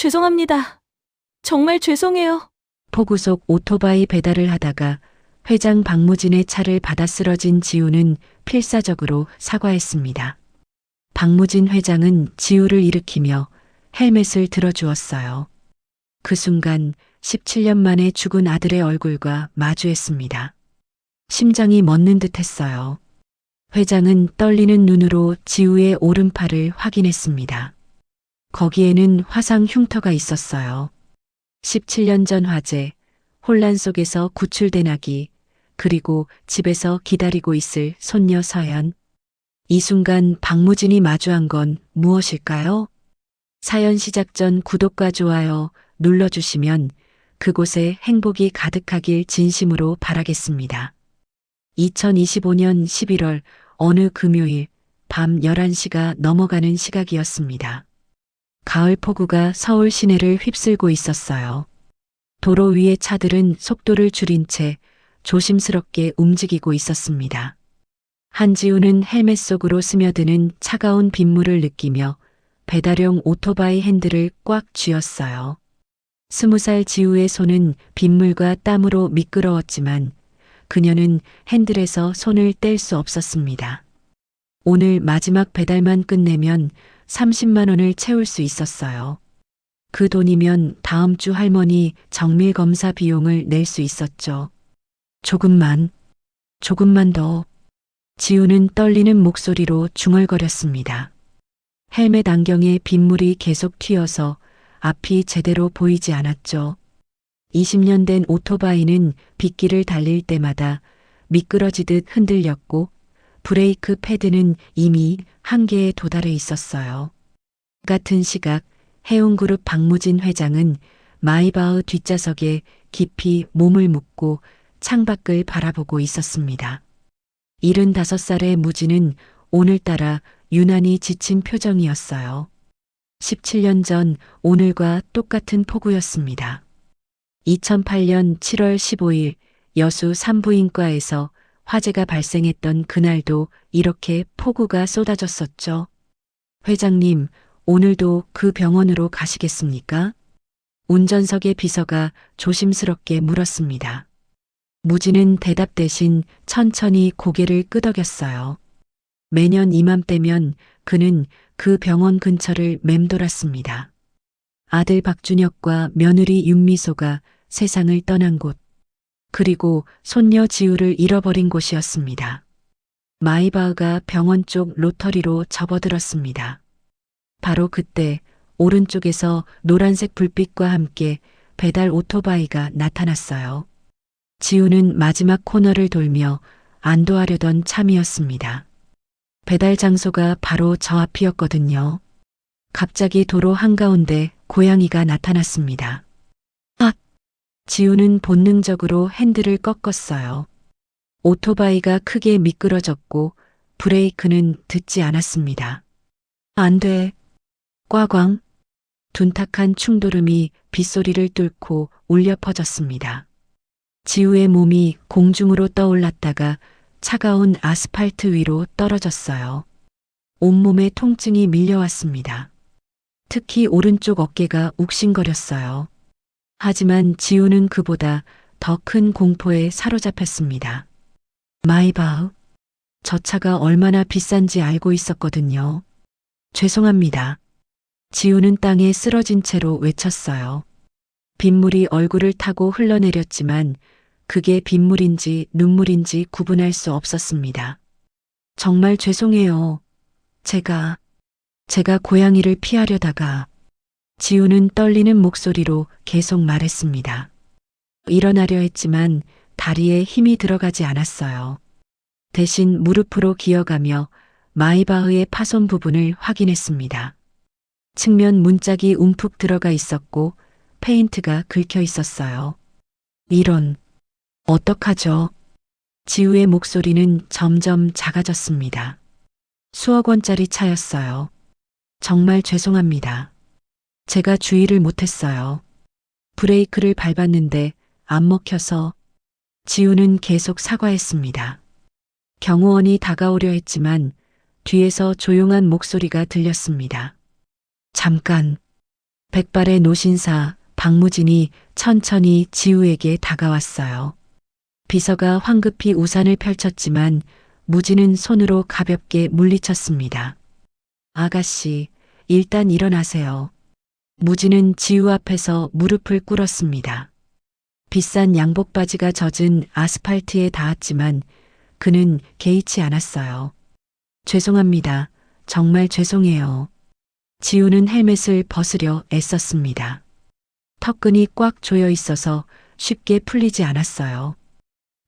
죄송합니다. 정말 죄송해요. 폭우 속 오토바이 배달을 하다가 회장 박무진의 차를 받아 쓰러진 지우는 필사적으로 사과했습니다. 박무진 회장은 지우를 일으키며 헬멧을 들어주었어요. 그 순간 17년 만에 죽은 아들의 얼굴과 마주했습니다. 심장이 멎는 듯 했어요. 회장은 떨리는 눈으로 지우의 오른팔을 확인했습니다. 거기에는 화상 흉터가 있었어요. 17년 전 화재, 혼란 속에서 구출된 아기, 그리고 집에서 기다리고 있을 손녀 서연. 이 순간 박무진이 마주한 건 무엇일까요? 사연 시작 전 구독과 좋아요 눌러주시면 그곳에 행복이 가득하길 진심으로 바라겠습니다. 2025년 11월 어느 금요일 밤 11시가 넘어가는 시각이었습니다. 가을 폭우가 서울 시내를 휩쓸고 있었어요. 도로 위의 차들은 속도를 줄인 채 조심스럽게 움직이고 있었습니다. 한지우는 헬멧 속으로 스며드는 차가운 빗물을 느끼며 배달용 오토바이 핸들을 꽉 쥐었어요. 20살 지우의 손은 빗물과 땀으로 미끄러웠지만 그녀는 핸들에서 손을 뗄 수 없었습니다. 오늘 마지막 배달만 끝내면 30만 원을 채울 수 있었어요. 그 돈이면 다음 주 할머니 정밀 검사 비용을 낼 수 있었죠. 조금만 더. 지우는 떨리는 목소리로 중얼거렸습니다. 헬멧 안경에 빗물이 계속 튀어서 앞이 제대로 보이지 않았죠. 20년 된 오토바이는 빗길을 달릴 때마다 미끄러지듯 흔들렸고 브레이크 패드는 이미 한계에 도달해 있었어요. 같은 시각 해운그룹 박무진 회장은 마이바흐 뒷좌석에 깊이 몸을 묻고 창밖을 바라보고 있었습니다. 75살의 무진은 오늘따라 유난히 지친 표정이었어요. 17년 전 오늘과 똑같은 폭우였습니다. 2008년 7월 15일 여수 산부인과에서 화재가 발생했던 그날도 이렇게 폭우가 쏟아졌었죠. 회장님, 오늘도 그 병원으로 가시겠습니까? 운전석의 비서가 조심스럽게 물었습니다. 무진은 대답 대신 천천히 고개를 끄덕였어요. 매년 이맘때면 그는 그 병원 근처를 맴돌았습니다. 아들 박준혁과 며느리 윤미소가 세상을 떠난 곳, 그리고 손녀 지우를 잃어버린 곳이었습니다. 마이바흐가 병원 쪽 로터리로 접어들었습니다. 바로 그때 오른쪽에서 노란색 불빛과 함께 배달 오토바이가 나타났어요. 지우는 마지막 코너를 돌며 안도하려던 참이었습니다. 배달 장소가 바로 저 앞이었거든요. 갑자기 도로 한가운데 고양이가 나타났습니다. 아! 지우는 본능적으로 핸들을 꺾었어요. 오토바이가 크게 미끄러졌고 브레이크는 듣지 않았습니다. 안 돼. 꽈광. 둔탁한 충돌음이 빗소리를 뚫고 울려 퍼졌습니다. 지우의 몸이 공중으로 떠올랐다가 차가운 아스팔트 위로 떨어졌어요. 온몸에 통증이 밀려왔습니다. 특히 오른쪽 어깨가 욱신거렸어요. 하지만 지우는 그보다 더 큰 공포에 사로잡혔습니다. 마이바흐, 저 차가 얼마나 비싼지 알고 있었거든요. 죄송합니다. 지우는 땅에 쓰러진 채로 외쳤어요. 빗물이 얼굴을 타고 흘러내렸지만 그게 빗물인지 눈물인지 구분할 수 없었습니다. 정말 죄송해요. 제가 고양이를 피하려다가. 지우는 떨리는 목소리로 계속 말했습니다. 일어나려 했지만 다리에 힘이 들어가지 않았어요. 대신 무릎으로 기어가며 마이바흐의 파손 부분을 확인했습니다. 측면 문짝이 움푹 들어가 있었고 페인트가 긁혀 있었어요. 이런, 어떡하죠? 지우의 목소리는 점점 작아졌습니다. 수억 원짜리 차였어요. 정말 죄송합니다. 제가 주의를 못했어요. 브레이크를 밟았는데 안 먹혀서. 지우는 계속 사과했습니다. 경호원이 다가오려 했지만 뒤에서 조용한 목소리가 들렸습니다. 잠깐. 백발의 노신사 박무진이 천천히 지우에게 다가왔어요. 비서가 황급히 우산을 펼쳤지만 무진은 손으로 가볍게 물리쳤습니다. 아가씨, 일단 일어나세요. 무진은 지우 앞에서 무릎을 꿇었습니다. 비싼 양복 바지가 젖은 아스팔트에 닿았지만 그는 개의치 않았어요. 죄송합니다. 정말 죄송해요. 지우는 헬멧을 벗으려 애썼습니다. 턱끈이 꽉 조여 있어서 쉽게 풀리지 않았어요.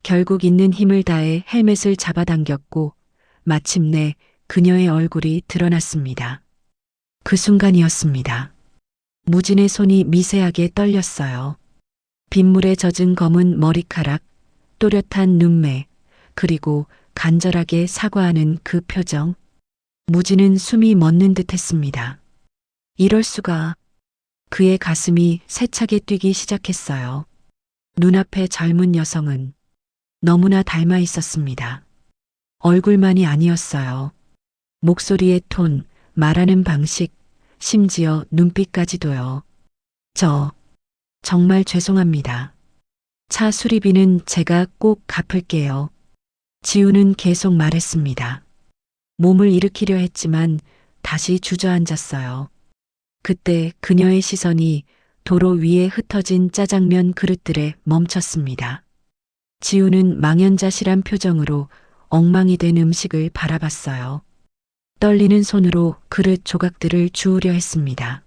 결국 있는 힘을 다해 헬멧을 잡아당겼고 마침내 그녀의 얼굴이 드러났습니다. 그 순간이었습니다. 무진의 손이 미세하게 떨렸어요. 빗물에 젖은 검은 머리카락, 또렷한 눈매, 그리고 간절하게 사과하는 그 표정. 무진은 숨이 멎는 듯 했습니다. 이럴 수가. 그의 가슴이 세차게 뛰기 시작했어요. 눈앞의 젊은 여성은 너무나 닮아 있었습니다. 얼굴만이 아니었어요. 목소리의 톤, 말하는 방식, 심지어 눈빛까지도요. 정말 죄송합니다. 차 수리비는 제가 꼭 갚을게요. 지우는 계속 말했습니다. 몸을 일으키려 했지만 다시 주저앉았어요. 그때 그녀의 시선이 도로 위에 흩어진 짜장면 그릇들에 멈췄습니다. 지우는 망연자실한 표정으로 엉망이 된 음식을 바라봤어요. 떨리는 손으로 그릇 조각들을 주우려 했습니다.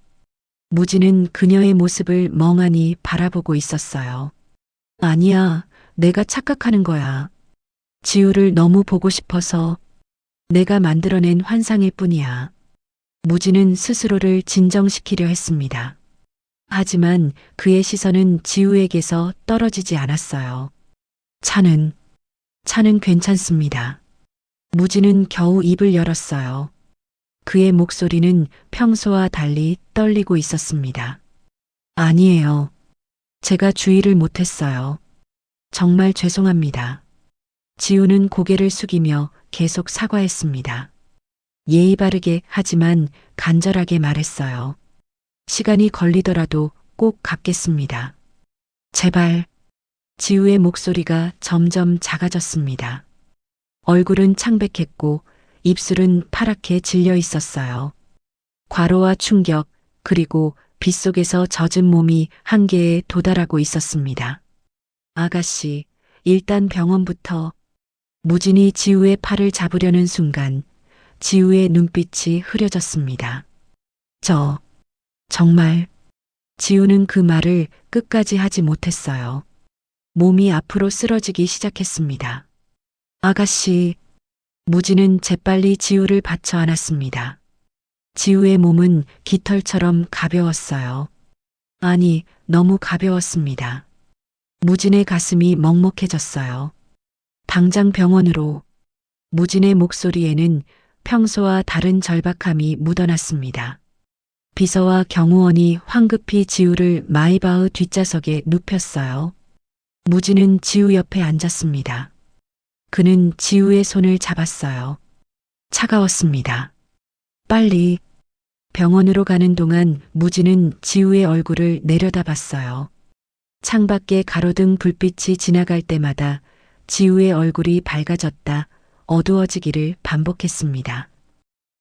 무진은 그녀의 모습을 멍하니 바라보고 있었어요. 아니야, 내가 착각하는 거야. 지우를 너무 보고 싶어서 내가 만들어낸 환상일 뿐이야. 무진은 스스로를 진정시키려 했습니다. 하지만 그의 시선은 지우에게서 떨어지지 않았어요. 차는 괜찮습니다. 무진은 겨우 입을 열었어요. 그의 목소리는 평소와 달리 떨리고 있었습니다. 아니에요. 제가 주의를 못했어요. 정말 죄송합니다. 지우는 고개를 숙이며 계속 사과했습니다. 예의 바르게 하지만 간절하게 말했어요. 시간이 걸리더라도 꼭 갚겠습니다. 제발. 지우의 목소리가 점점 작아졌습니다. 얼굴은 창백했고 입술은 파랗게 질려 있었어요. 과로와 충격, 그리고 빗속에서 젖은 몸이 한계에 도달하고 있었습니다. 아가씨, 일단 병원부터. 무진이 지우의 팔을 잡으려는 순간 지우의 눈빛이 흐려졌습니다. 정말. 지우는 그 말을 끝까지 하지 못했어요. 몸이 앞으로 쓰러지기 시작했습니다. 아가씨. 무진은 재빨리 지우를 받쳐 안았습니다. 지우의 몸은 깃털처럼 가벼웠어요. 아니, 너무 가벼웠습니다. 무진의 가슴이 먹먹해졌어요. 당장 병원으로. 무진의 목소리에는 평소와 다른 절박함이 묻어났습니다. 비서와 경호원이 황급히 지우를 마이바흐 뒷좌석에 눕혔어요. 무진은 지우 옆에 앉았습니다. 그는 지우의 손을 잡았어요. 차가웠습니다. 빨리. 병원으로 가는 동안 무진은 지우의 얼굴을 내려다봤어요. 창밖에 가로등 불빛이 지나갈 때마다 지우의 얼굴이 밝아졌다, 어두워지기를 반복했습니다.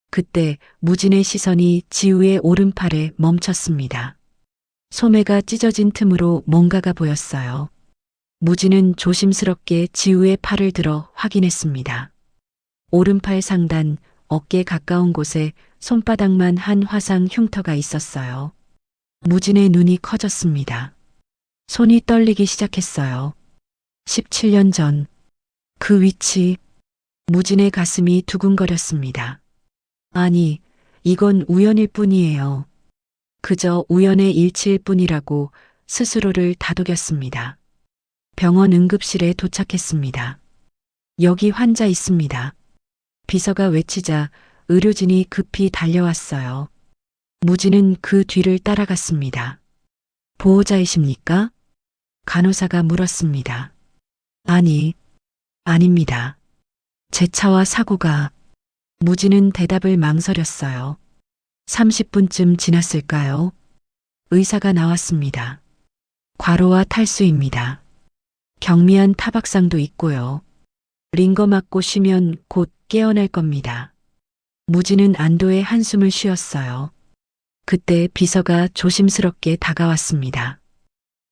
그때 무진의 시선이 지우의 오른팔에 멈췄습니다. 소매가 찢어진 틈으로 뭔가가 보였어요. 무진은 조심스럽게 지우의 팔을 들어 확인했습니다. 오른팔 상단, 어깨 가까운 곳에 손바닥만 한 화상 흉터가 있었어요. 무진의 눈이 커졌습니다. 손이 떨리기 시작했어요. 17년 전, 그 위치. 무진의 가슴이 두근거렸습니다. 아니, 이건 우연일 뿐이에요. 그저 우연의 일치일 뿐이라고 스스로를 다독였습니다. 병원 응급실에 도착했습니다. 여기 환자 있습니다. 비서가 외치자 의료진이 급히 달려왔어요. 무진은 그 뒤를 따라갔습니다. 보호자이십니까? 간호사가 물었습니다. 아니, 아닙니다. 제 차와 사고가. 무진은 대답을 망설였어요. 30분쯤 지났을까요? 의사가 나왔습니다. 과로와 탈수입니다. 경미한 타박상도 있고요. 링거 맞고 쉬면 곧 깨어날 겁니다. 무지는 안도의 한숨을 쉬었어요. 그때 비서가 조심스럽게 다가왔습니다.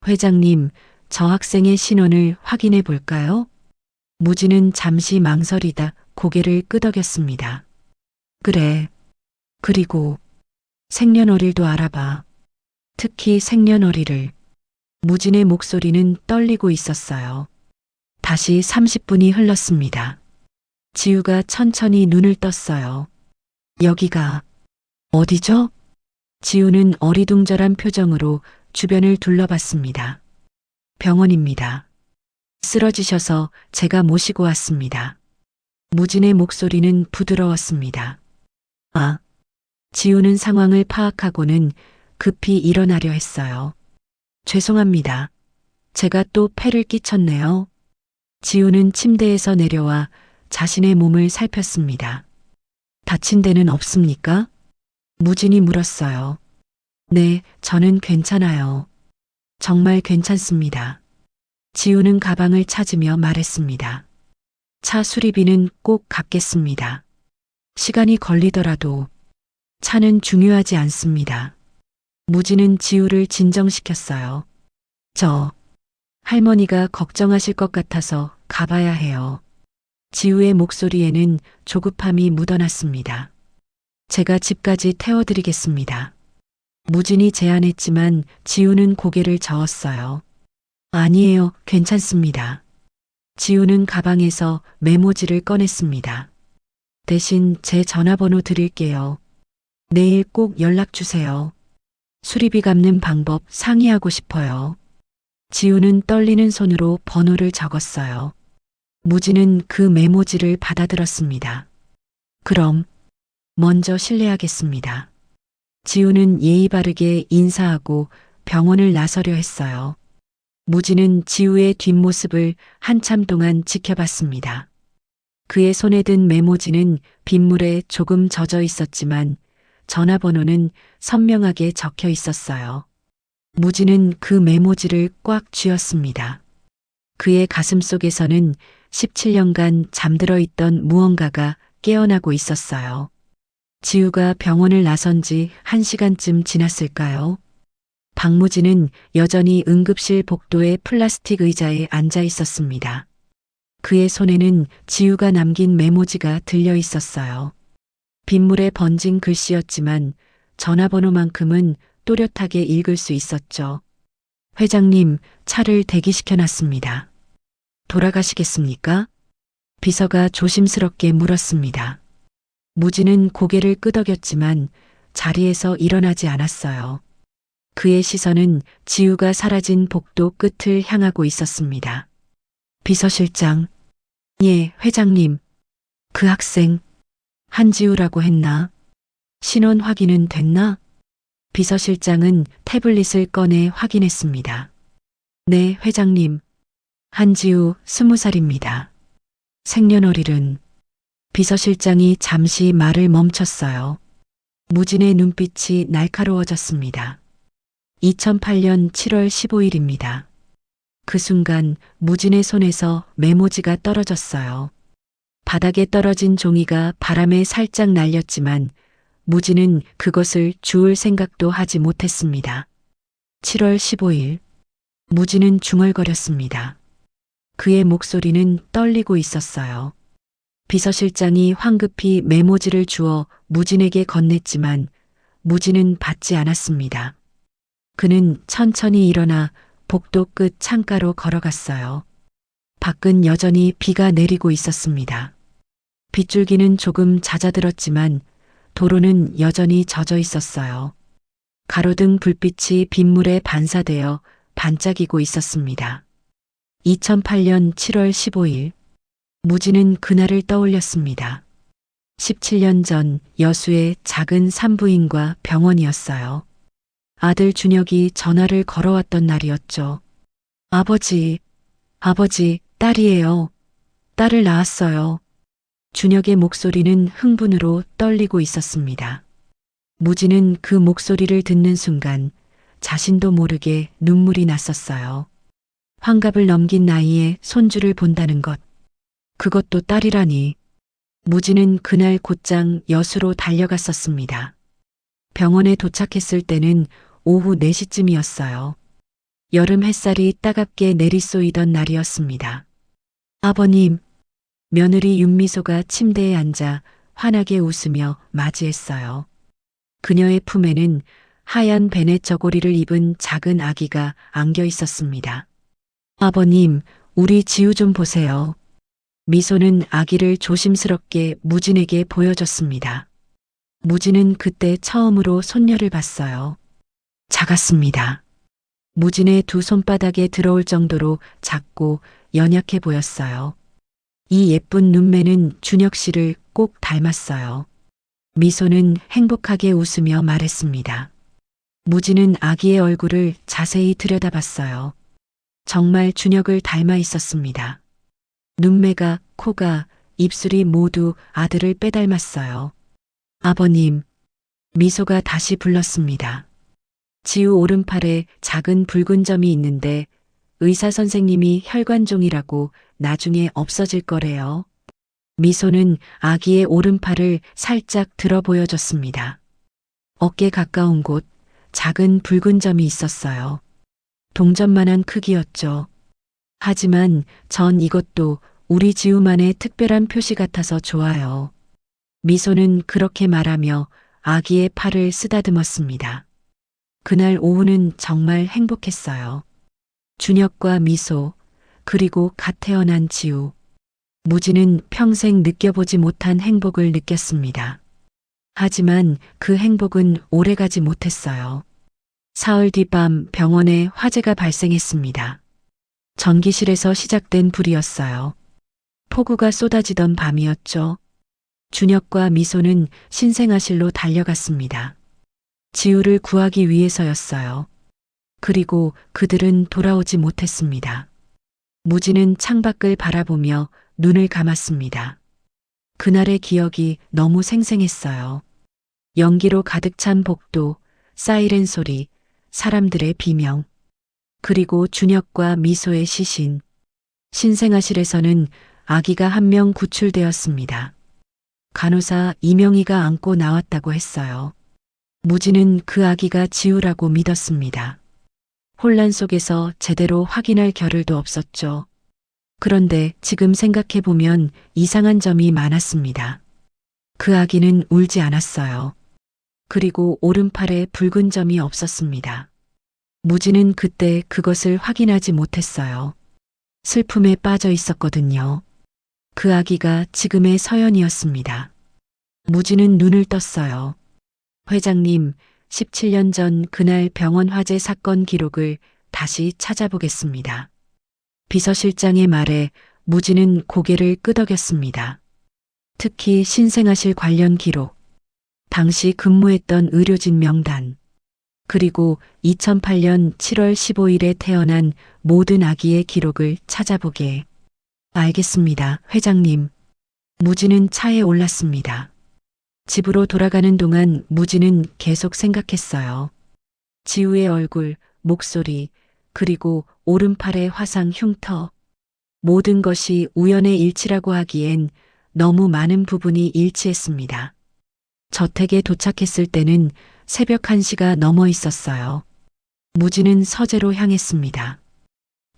회장님, 저 학생의 신원을 확인해 볼까요? 무지는 잠시 망설이다 고개를 끄덕였습니다. 그래. 그리고 생년월일도 알아봐. 특히 생년월일을. 무진의 목소리는 떨리고 있었어요. 다시 30분이 흘렀습니다. 지우가 천천히 눈을 떴어요. 여기가 어디죠? 지우는 어리둥절한 표정으로 주변을 둘러봤습니다. 병원입니다. 쓰러지셔서 제가 모시고 왔습니다. 무진의 목소리는 부드러웠습니다. 아, 지우는 상황을 파악하고는 급히 일어나려 했어요. 죄송합니다. 제가 또 폐를 끼쳤네요. 지우는 침대에서 내려와 자신의 몸을 살폈습니다. 다친 데는 없습니까? 무진이 물었어요. 네, 저는 괜찮아요. 정말 괜찮습니다. 지우는 가방을 찾으며 말했습니다. 차 수리비는 꼭 갚겠습니다. 시간이 걸리더라도 차는 중요하지 않습니다. 무진은 지우를 진정시켰어요. 저 할머니가 걱정하실 것 같아서 가봐야 해요. 지우의 목소리에는 조급함이 묻어났습니다. 제가 집까지 태워드리겠습니다. 무진이 제안했지만 지우는 고개를 저었어요. 아니에요, 괜찮습니다. 지우는 가방에서 메모지를 꺼냈습니다. 대신 제 전화번호 드릴게요. 내일 꼭 연락 주세요. 수리비 갚는 방법 상의하고 싶어요. 지우는 떨리는 손으로 번호를 적었어요. 무진은 그 메모지를 받아들었습니다. 그럼 먼저 실례하겠습니다. 지우는 예의 바르게 인사하고 병원을 나서려 했어요. 무진은 지우의 뒷모습을 한참 동안 지켜봤습니다. 그의 손에 든 메모지는 빗물에 조금 젖어 있었지만 전화번호는 선명하게 적혀 있었어요. 무진은 그 메모지를 꽉 쥐었습니다. 그의 가슴 속에서는 17년간 잠들어 있던 무언가가 깨어나고 있었어요. 지우가 병원을 나선 지 1시간쯤 지났을까요? 박무진은 여전히 응급실 복도의 플라스틱 의자에 앉아 있었습니다. 그의 손에는 지우가 남긴 메모지가 들려 있었어요. 빗물에 번진 글씨였지만 전화번호만큼은 또렷하게 읽을 수 있었죠. 회장님, 차를 대기시켜 놨습니다. 돌아가시겠습니까? 비서가 조심스럽게 물었습니다. 무진은 고개를 끄덕였지만 자리에서 일어나지 않았어요. 그의 시선은 지우가 사라진 복도 끝을 향하고 있었습니다. 비서실장, 예, 회장님. 그 학생, 한지우라고 했나? 신원 확인은 됐나? 비서실장은 태블릿을 꺼내 확인했습니다. 네, 회장님. 한지우 20살입니다. 생년월일은 비서실장이 잠시 말을 멈췄어요. 무진의 눈빛이 날카로워졌습니다. 2008년 7월 15일입니다. 그 순간 무진의 손에서 메모지가 떨어졌어요. 바닥에 떨어진 종이가 바람에 살짝 날렸지만 무진은 그것을 주울 생각도 하지 못했습니다. 7월 15일. 무진은 중얼거렸습니다. 그의 목소리는 떨리고 있었어요. 비서실장이 황급히 메모지를 주어 무진에게 건넸지만 무진은 받지 않았습니다. 그는 천천히 일어나 복도 끝 창가로 걸어갔어요. 밖은 여전히 비가 내리고 있었습니다. 빗줄기는 조금 잦아들었지만 도로는 여전히 젖어 있었어요. 가로등 불빛이 빗물에 반사되어 반짝이고 있었습니다. 2008년 7월 15일. 무진은 그날을 떠올렸습니다. 17년 전 여수의 작은 산부인과 병원이었어요. 아들 준혁이 전화를 걸어왔던 날이었죠. 아버지, 딸이에요. 딸을 낳았어요. 준혁의 목소리는 흥분으로 떨리고 있었습니다. 무진은 그 목소리를 듣는 순간 자신도 모르게 눈물이 났었어요. 환갑을 넘긴 나이에 손주를 본다는 것. 그것도 딸이라니. 무진은 그날 곧장 여수로 달려갔었습니다. 병원에 도착했을 때는 오후 4시쯤이었어요. 여름 햇살이 따갑게 내리쏘이던 날이었습니다. 아버님, 며느리 윤미소가 침대에 앉아 환하게 웃으며 맞이했어요. 그녀의 품에는 하얀 베넷 저고리를 입은 작은 아기가 안겨 있었습니다. 아버님, 우리 지우 좀 보세요. 미소는 아기를 조심스럽게 무진에게 보여줬습니다. 무진은 그때 처음으로 손녀를 봤어요. 작았습니다. 무진의 두 손바닥에 들어올 정도로 작고 연약해 보였어요. 이 예쁜 눈매는 준혁 씨를 꼭 닮았어요. 미소는 행복하게 웃으며 말했습니다. 무진은 아기의 얼굴을 자세히 들여다봤어요. 정말 준혁을 닮아 있었습니다. 눈매가, 코가, 입술이 모두 아들을 빼닮았어요. 아버님, 미소가 다시 불렀습니다. 지우 오른팔에 작은 붉은 점이 있는데 의사 선생님이 혈관종이라고 나중에 없어질 거래요. 미소는 아기의 오른팔을 살짝 들어 보여줬습니다. 어깨 가까운 곳 작은 붉은 점이 있었어요. 동전만한 크기였죠. 하지만 전 이것도 우리 지우만의 특별한 표시 같아서 좋아요. 미소는 그렇게 말하며 아기의 팔을 쓰다듬었습니다. 그날 오후는 정말 행복했어요. 준혁과 미소, 그리고 갓 태어난 지우. 무진은 평생 느껴보지 못한 행복을 느꼈습니다. 하지만 그 행복은 오래가지 못했어요. 사흘 뒤밤 병원에 화재가 발생했습니다. 전기실에서 시작된 불이었어요. 폭우가 쏟아지던 밤이었죠. 준혁과 미소는 신생아실로 달려갔습니다. 지우를 구하기 위해서였어요. 그리고 그들은 돌아오지 못했습니다. 무진은 창밖을 바라보며 눈을 감았습니다. 그날의 기억이 너무 생생했어요. 연기로 가득 찬 복도, 사이렌 소리, 사람들의 비명, 그리고 준혁과 미소의 시신. 신생아실에서는 아기가 한 명 구출되었습니다. 간호사 이명희가 안고 나왔다고 했어요. 무진은 그 아기가 지우라고 믿었습니다. 혼란 속에서 제대로 확인할 겨를도 없었죠. 그런데 지금 생각해보면 이상한 점이 많았습니다. 그 아기는 울지 않았어요. 그리고 오른팔에 붉은 점이 없었습니다. 무진은 그때 그것을 확인하지 못했어요. 슬픔에 빠져 있었거든요. 그 아기가 지금의 서연이었습니다. 무진은 눈을 떴어요. 회장님, 17년 전 그날 병원 화재 사건 기록을 다시 찾아보겠습니다. 비서실장의 말에 무진은 고개를 끄덕였습니다. 특히 신생아실 관련 기록, 당시 근무했던 의료진 명단, 그리고 2008년 7월 15일에 태어난 모든 아기의 기록을 찾아보게. 알겠습니다, 회장님. 무진은 차에 올랐습니다. 집으로 돌아가는 동안 무진은 계속 생각했어요. 지우의 얼굴, 목소리, 그리고 오른팔의 화상 흉터. 모든 것이 우연의 일치라고 하기엔 너무 많은 부분이 일치했습니다. 저택에 도착했을 때는 새벽 1시가 넘어 있었어요. 무진은 서재로 향했습니다.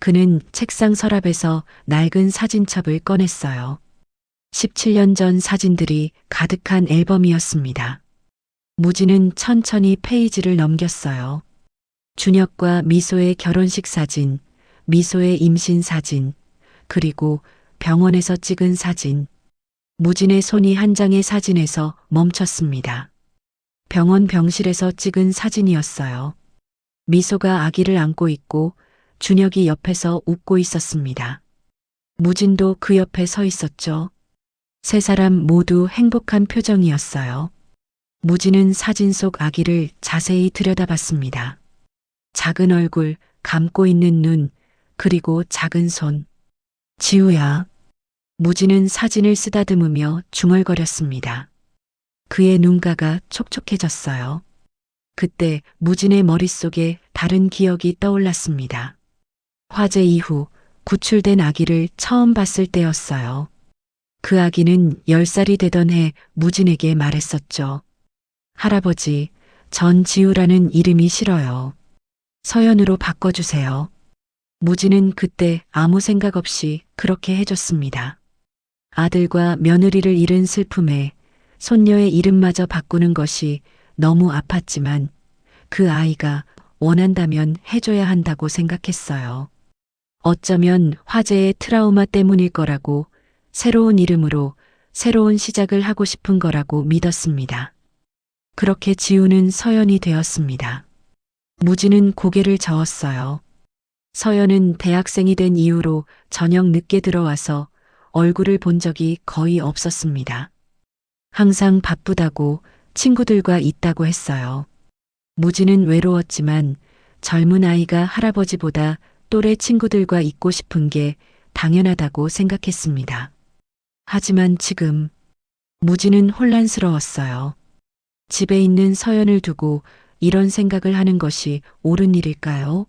그는 책상 서랍에서 낡은 사진첩을 꺼냈어요. 17년 전 사진들이 가득한 앨범이었습니다. 무진은 천천히 페이지를 넘겼어요. 준혁과 미소의 결혼식 사진, 미소의 임신 사진, 그리고 병원에서 찍은 사진. 무진의 손이 한 장의 사진에서 멈췄습니다. 병원 병실에서 찍은 사진이었어요. 미소가 아기를 안고 있고 준혁이 옆에서 웃고 있었습니다. 무진도 그 옆에 서 있었죠. 세 사람 모두 행복한 표정이었어요. 무진은 사진 속 아기를 자세히 들여다봤습니다. 작은 얼굴, 감고 있는 눈, 그리고 작은 손. 지우야. 무진은 사진을 쓰다듬으며 중얼거렸습니다. 그의 눈가가 촉촉해졌어요. 그때 무진의 머릿속에 다른 기억이 떠올랐습니다. 화재 이후 구출된 아기를 처음 봤을 때였어요. 그 아기는 10살이 되던 해 무진에게 말했었죠. 할아버지, 전 지우라는 이름이 싫어요. 서연으로 바꿔주세요. 무진은 그때 아무 생각 없이 그렇게 해줬습니다. 아들과 며느리를 잃은 슬픔에 손녀의 이름마저 바꾸는 것이 너무 아팠지만 그 아이가 원한다면 해줘야 한다고 생각했어요. 어쩌면 화재의 트라우마 때문일 거라고, 새로운 이름으로 새로운 시작을 하고 싶은 거라고 믿었습니다. 그렇게 지우는 서연이 되었습니다. 무진은 고개를 저었어요. 서연은 대학생이 된 이후로 저녁 늦게 들어와서 얼굴을 본 적이 거의 없었습니다. 항상 바쁘다고 친구들과 있다고 했어요. 무진은 외로웠지만 젊은 아이가 할아버지보다 또래 친구들과 있고 싶은 게 당연하다고 생각했습니다. 하지만 지금 무진은 혼란스러웠어요. 집에 있는 서연을 두고 이런 생각을 하는 것이 옳은 일일까요?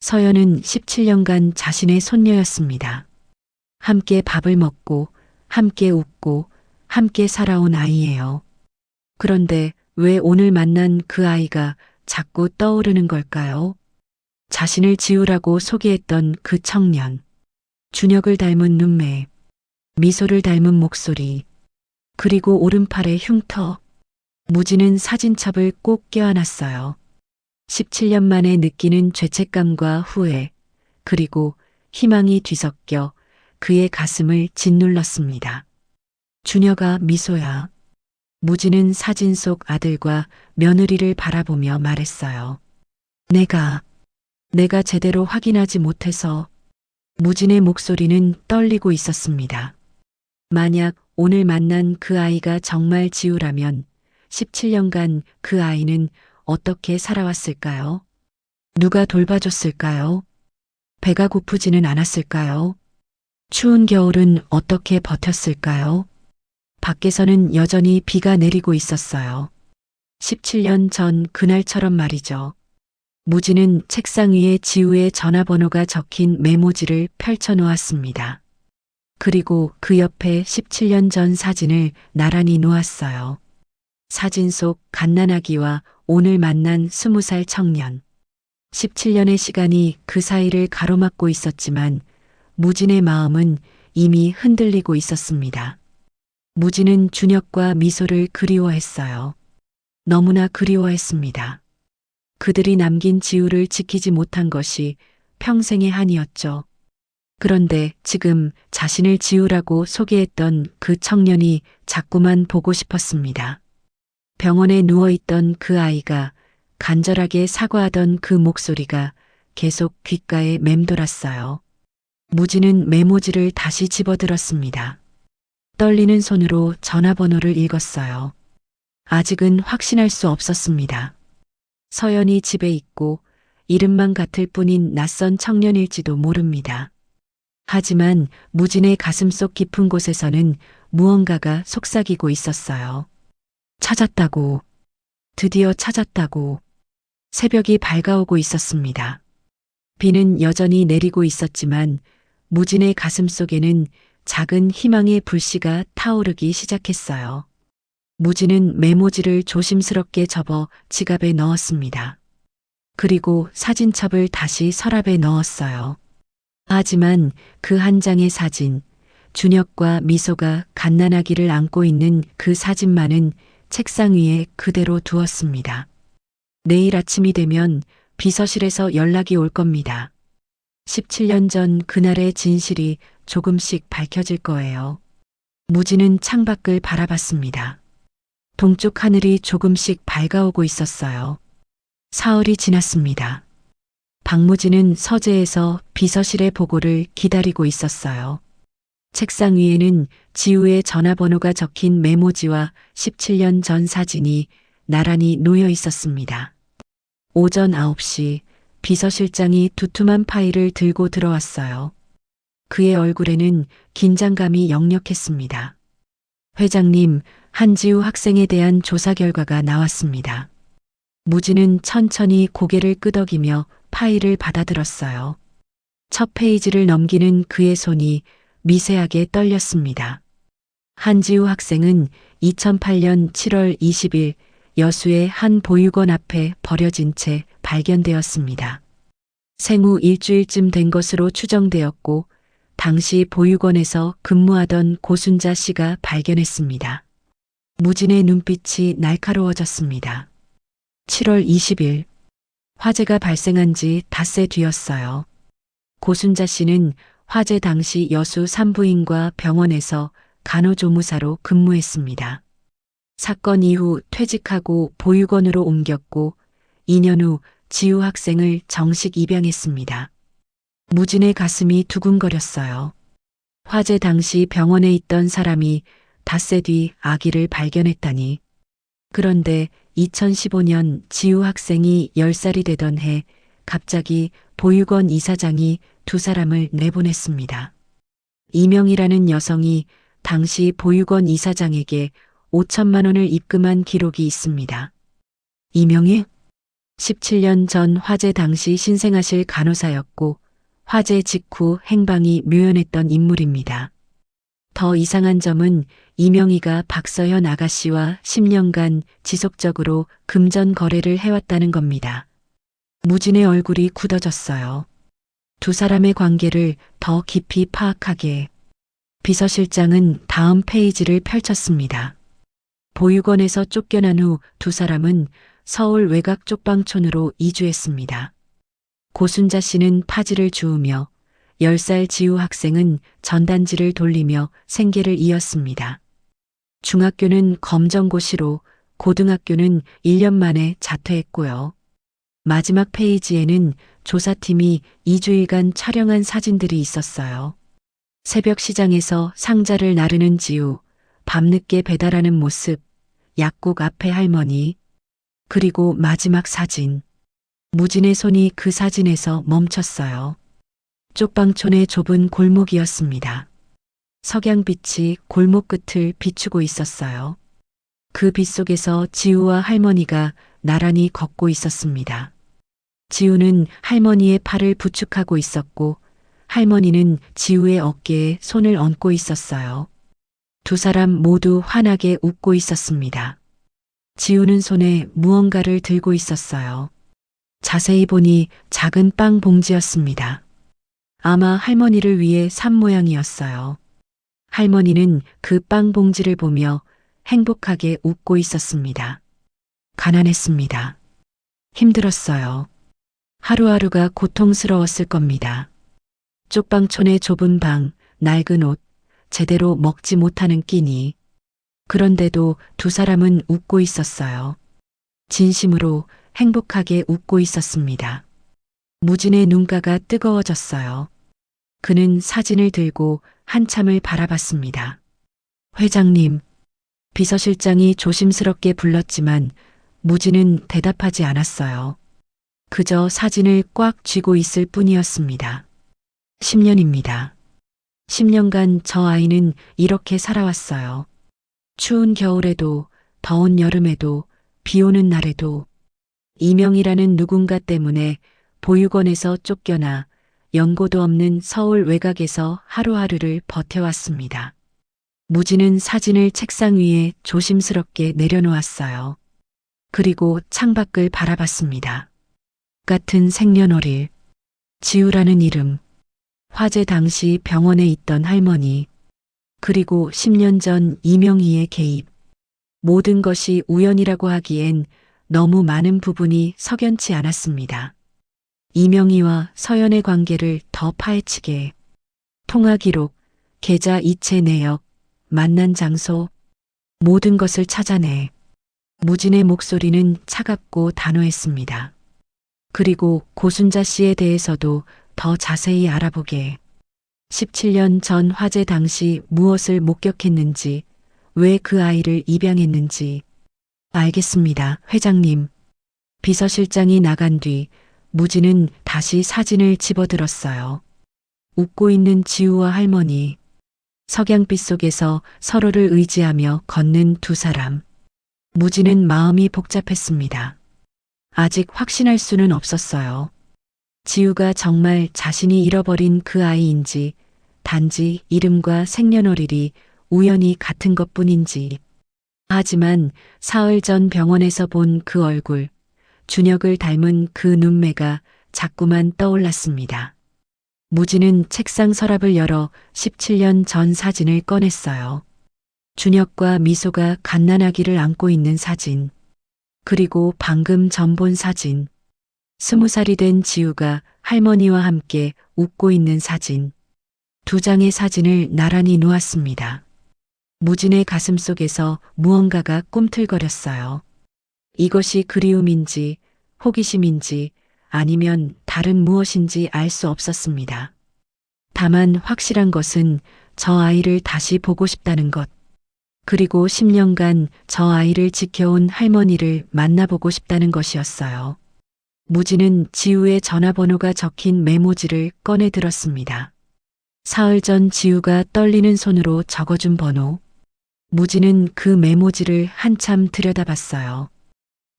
서연은 17년간 자신의 손녀였습니다. 함께 밥을 먹고, 함께 웃고, 함께 살아온 아이예요. 그런데 왜 오늘 만난 그 아이가 자꾸 떠오르는 걸까요? 자신을 지우라고 소개했던 그 청년, 준혁을 닮은 눈매, 미소를 닮은 목소리, 그리고 오른팔의 흉터. 무진은 사진첩을 꼭 껴안았어요. 17년 만에 느끼는 죄책감과 후회, 그리고 희망이 뒤섞여 그의 가슴을 짓눌렀습니다. 준혁아, 미소야. 무진은 사진 속 아들과 며느리를 바라보며 말했어요. 내가 제대로 확인하지 못해서. 무진의 목소리는 떨리고 있었습니다. 만약 오늘 만난 그 아이가 정말 지우라면 17년간 그 아이는 어떻게 살아왔을까요? 누가 돌봐줬을까요? 배가 고프지는 않았을까요? 추운 겨울은 어떻게 버텼을까요? 밖에서는 여전히 비가 내리고 있었어요. 17년 전 그날처럼 말이죠. 무진은 책상 위에 지우의 전화번호가 적힌 메모지를 펼쳐놓았습니다. 그리고 그 옆에 17년 전 사진을 나란히 놓았어요. 사진 속 갓난아기와 오늘 만난 20살 청년. 17년의 시간이 그 사이를 가로막고 있었지만 무진의 마음은 이미 흔들리고 있었습니다. 무진은 준혁과 미소를 그리워했어요. 너무나 그리워했습니다. 그들이 남긴 지우를 지키지 못한 것이 평생의 한이었죠. 그런데 지금 자신을 지우라고 소개했던 그 청년이 자꾸만 보고 싶었습니다. 병원에 누워있던 그 아이가 간절하게 사과하던 그 목소리가 계속 귓가에 맴돌았어요. 무진은 메모지를 다시 집어들었습니다. 떨리는 손으로 전화번호를 읽었어요. 아직은 확신할 수 없었습니다. 서연이 집에 있고 이름만 같을 뿐인 낯선 청년일지도 모릅니다. 하지만 무진의 가슴속 깊은 곳에서는 무언가가 속삭이고 있었어요. 찾았다고. 드디어 찾았다고. 새벽이 밝아오고 있었습니다. 비는 여전히 내리고 있었지만 무진의 가슴속에는 작은 희망의 불씨가 타오르기 시작했어요. 무진은 메모지를 조심스럽게 접어 지갑에 넣었습니다. 그리고 사진첩을 다시 서랍에 넣었어요. 하지만 그 한 장의 사진, 준혁과 미소가 갓난아기를 안고 있는 그 사진만은 책상 위에 그대로 두었습니다. 내일 아침이 되면 비서실에서 연락이 올 겁니다. 17년 전 그날의 진실이 조금씩 밝혀질 거예요. 무진은 창밖을 바라봤습니다. 동쪽 하늘이 조금씩 밝아오고 있었어요. 사흘이 지났습니다. 박무진은 서재에서 비서실의 보고를 기다리고 있었어요. 책상 위에는 지우의 전화번호가 적힌 메모지와 17년 전 사진이 나란히 놓여 있었습니다. 오전 9시 비서실장이 두툼한 파일을 들고 들어왔어요. 그의 얼굴에는 긴장감이 역력했습니다. 회장님, 한지우 학생에 대한 조사 결과가 나왔습니다. 무진은 천천히 고개를 끄덕이며 파일을 받아들었어요. 첫 페이지를 넘기는 그의 손이 미세하게 떨렸습니다. 한지우 학생은 2008년 7월 20일 여수의 한 보육원 앞에 버려진 채 발견되었습니다. 생후 일주일쯤 된 것으로 추정되었고 당시 보육원에서 근무하던 고순자 씨가 발견했습니다. 무진의 눈빛이 날카로워졌습니다. 7월 20일 화재가 발생한 지 닷새 뒤였어요. 고순자 씨는 화재 당시 여수 산부인과 병원에서 간호조무사로 근무했습니다. 사건 이후 퇴직하고 보육원으로 옮겼고 2년 후 지우 학생을 정식 입양했습니다. 무진의 가슴이 두근거렸어요. 화재 당시 병원에 있던 사람이 닷새 뒤 아기를 발견했다니. 그런데 2015년 지우 학생이 10살이 되던 해 갑자기 보육원 이사장이 두 사람을 내보냈습니다. 이명이라는 여성이 당시 보육원 이사장에게 5천만 원을 입금한 기록이 있습니다. 이명희? 17년 전 화재 당시 신생아실 간호사였고 화재 직후 행방이 묘연했던 인물입니다. 더 이상한 점은 이명희가 박서현 아가씨와 10년간 지속적으로 금전 거래를 해왔다는 겁니다. 무진의 얼굴이 굳어졌어요. 두 사람의 관계를 더 깊이 파악하게. 비서실장은 다음 페이지를 펼쳤습니다. 보육원에서 쫓겨난 후 두 사람은 서울 외곽 쪽방촌으로 이주했습니다. 고순자 씨는 파지를 주우며 10살 지우 학생은 전단지를 돌리며 생계를 이었습니다. 중학교는 검정고시로 고등학교는 1년 만에 자퇴했고요. 마지막 페이지에는 조사팀이 2주일간 촬영한 사진들이 있었어요. 새벽 시장에서 상자를 나르는 지우, 밤늦게 배달하는 모습, 약국 앞에 할머니, 그리고 마지막 사진. 무진의 손이 그 사진에서 멈췄어요. 쪽방촌의 좁은 골목이었습니다. 석양빛이 골목 끝을 비추고 있었어요. 그 빛 속에서 지우와 할머니가 나란히 걷고 있었습니다. 지우는 할머니의 팔을 부축하고 있었고 할머니는 지우의 어깨에 손을 얹고 있었어요. 두 사람 모두 환하게 웃고 있었습니다. 지우는 손에 무언가를 들고 있었어요. 자세히 보니 작은 빵 봉지였습니다. 아마 할머니를 위해 산 모양이었어요. 할머니는 그 빵 봉지를 보며 행복하게 웃고 있었습니다. 가난했습니다. 힘들었어요. 하루하루가 고통스러웠을 겁니다. 쪽방촌의 좁은 방, 낡은 옷, 제대로 먹지 못하는 끼니. 그런데도 두 사람은 웃고 있었어요. 진심으로 행복하게 웃고 있었습니다. 무진의 눈가가 뜨거워졌어요. 그는 사진을 들고 한참을 바라봤습니다. 회장님, 비서실장이 조심스럽게 불렀지만 무진은 대답하지 않았어요. 그저 사진을 꽉 쥐고 있을 뿐이었습니다. 10년입니다. 10년간 저 아이는 이렇게 살아왔어요. 추운 겨울에도, 더운 여름에도, 비 오는 날에도 이명이라는 누군가 때문에 보육원에서 쫓겨나 연고도 없는 서울 외곽에서 하루하루를 버텨왔습니다. 무진은 사진을 책상 위에 조심스럽게 내려놓았어요. 그리고 창밖을 바라봤습니다. 같은 생년월일, 지우라는 이름, 화재 당시 병원에 있던 할머니, 그리고 10년 전 이명희의 개입. 모든 것이 우연이라고 하기엔 너무 많은 부분이 석연치 않았습니다. 이명희와 서연의 관계를 더 파헤치게. 통화 기록, 계좌 이체 내역, 만난 장소, 모든 것을 찾아내. 무진의 목소리는 차갑고 단호했습니다. 그리고 고순자 씨에 대해서도 더 자세히 알아보게. 17년 전 화재 당시 무엇을 목격했는지, 왜 그 아이를 입양했는지. 알겠습니다, 회장님. 비서실장이 나간 뒤 무진은 다시 사진을 집어들었어요. 웃고 있는 지우와 할머니. 석양빛 속에서 서로를 의지하며 걷는 두 사람. 무진은 마음이 복잡했습니다. 아직 확신할 수는 없었어요. 지우가 정말 자신이 잃어버린 그 아이인지, 단지 이름과 생년월일이 우연히 같은 것뿐인지. 하지만 사흘 전 병원에서 본 그 얼굴, 준혁을 닮은 그 눈매가 자꾸만 떠올랐습니다. 무진은 책상 서랍을 열어 17년 전 사진을 꺼냈어요. 준혁과 미소가 갓난아기를 안고 있는 사진. 그리고 방금 전 본 사진. 20살이 된 지우가 할머니와 함께 웃고 있는 사진. 두 장의 사진을 나란히 놓았습니다. 무진의 가슴 속에서 무언가가 꿈틀거렸어요. 이것이 그리움인지, 호기심인지, 아니면 다른 무엇인지 알 수 없었습니다. 다만 확실한 것은 저 아이를 다시 보고 싶다는 것. 그리고 10년간 저 아이를 지켜온 할머니를 만나보고 싶다는 것이었어요. 무진은 지우의 전화번호가 적힌 메모지를 꺼내 들었습니다. 사흘 전 지우가 떨리는 손으로 적어준 번호. 무진은 그 메모지를 한참 들여다봤어요.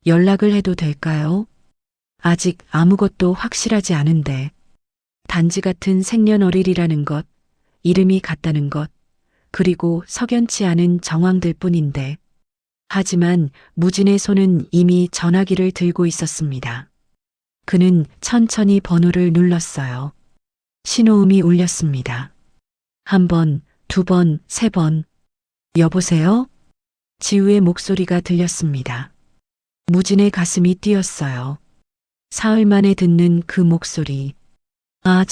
연락을 해도 될까요? 아직 아무것도 확실하지 않은데. 단지 같은 생년월일이라는 것, 이름이 같다는 것, 그리고 석연치 않은 정황들 뿐인데. 하지만 무진의 손은 이미 전화기를 들고 있었습니다. 그는 천천히 번호를 눌렀어요. 신호음이 울렸습니다. 한 번, 두 번, 세 번. 여보세요? 지우의 목소리가 들렸습니다. 무진의 가슴이 뛰었어요. 사흘 만에 듣는 그 목소리. 아,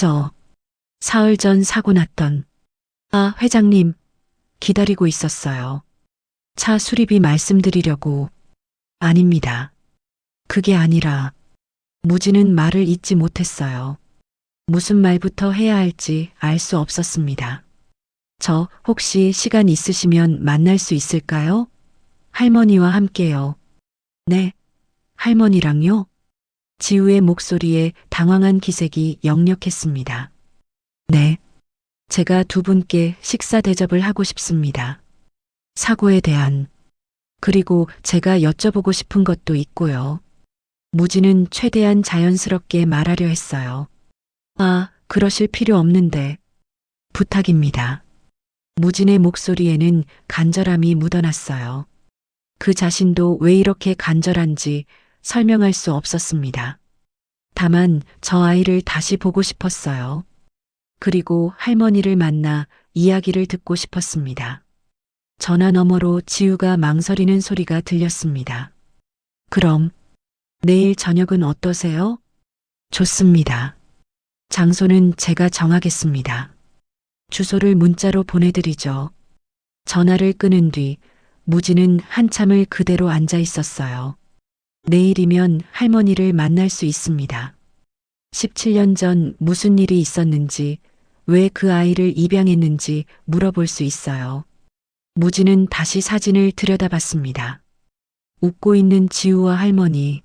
사흘 전 사고 났던. 아, 회장님. 기다리고 있었어요. 차 수리비 말씀드리려고. 아닙니다. 그게 아니라. 무진은 말을 잇지 못했어요. 무슨 말부터 해야 할지 알 수 없었습니다. 저 혹시 시간 있으시면 만날 수 있을까요? 할머니와 함께요. 네, 할머니랑요? 지우의 목소리에 당황한 기색이 역력했습니다. 네, 제가 두 분께 식사 대접을 하고 싶습니다. 사고에 대한, 그리고 제가 여쭤보고 싶은 것도 있고요. 무진은 최대한 자연스럽게 말하려 했어요. 아, 그러실 필요 없는데. 부탁입니다. 무진의 목소리에는 간절함이 묻어났어요. 그 자신도 왜 이렇게 간절한지 설명할 수 없었습니다. 다만 저 아이를 다시 보고 싶었어요. 그리고 할머니를 만나 이야기를 듣고 싶었습니다. 전화 너머로 지우가 망설이는 소리가 들렸습니다. 그럼 내일 저녁은 어떠세요? 좋습니다. 장소는 제가 정하겠습니다. 주소를 문자로 보내드리죠. 전화를 끊은 뒤 무진은 한참을 그대로 앉아 있었어요. 내일이면 할머니를 만날 수 있습니다. 17년 전 무슨 일이 있었는지, 왜 그 아이를 입양했는지 물어볼 수 있어요. 무진은 다시 사진을 들여다봤습니다. 웃고 있는 지우와 할머니.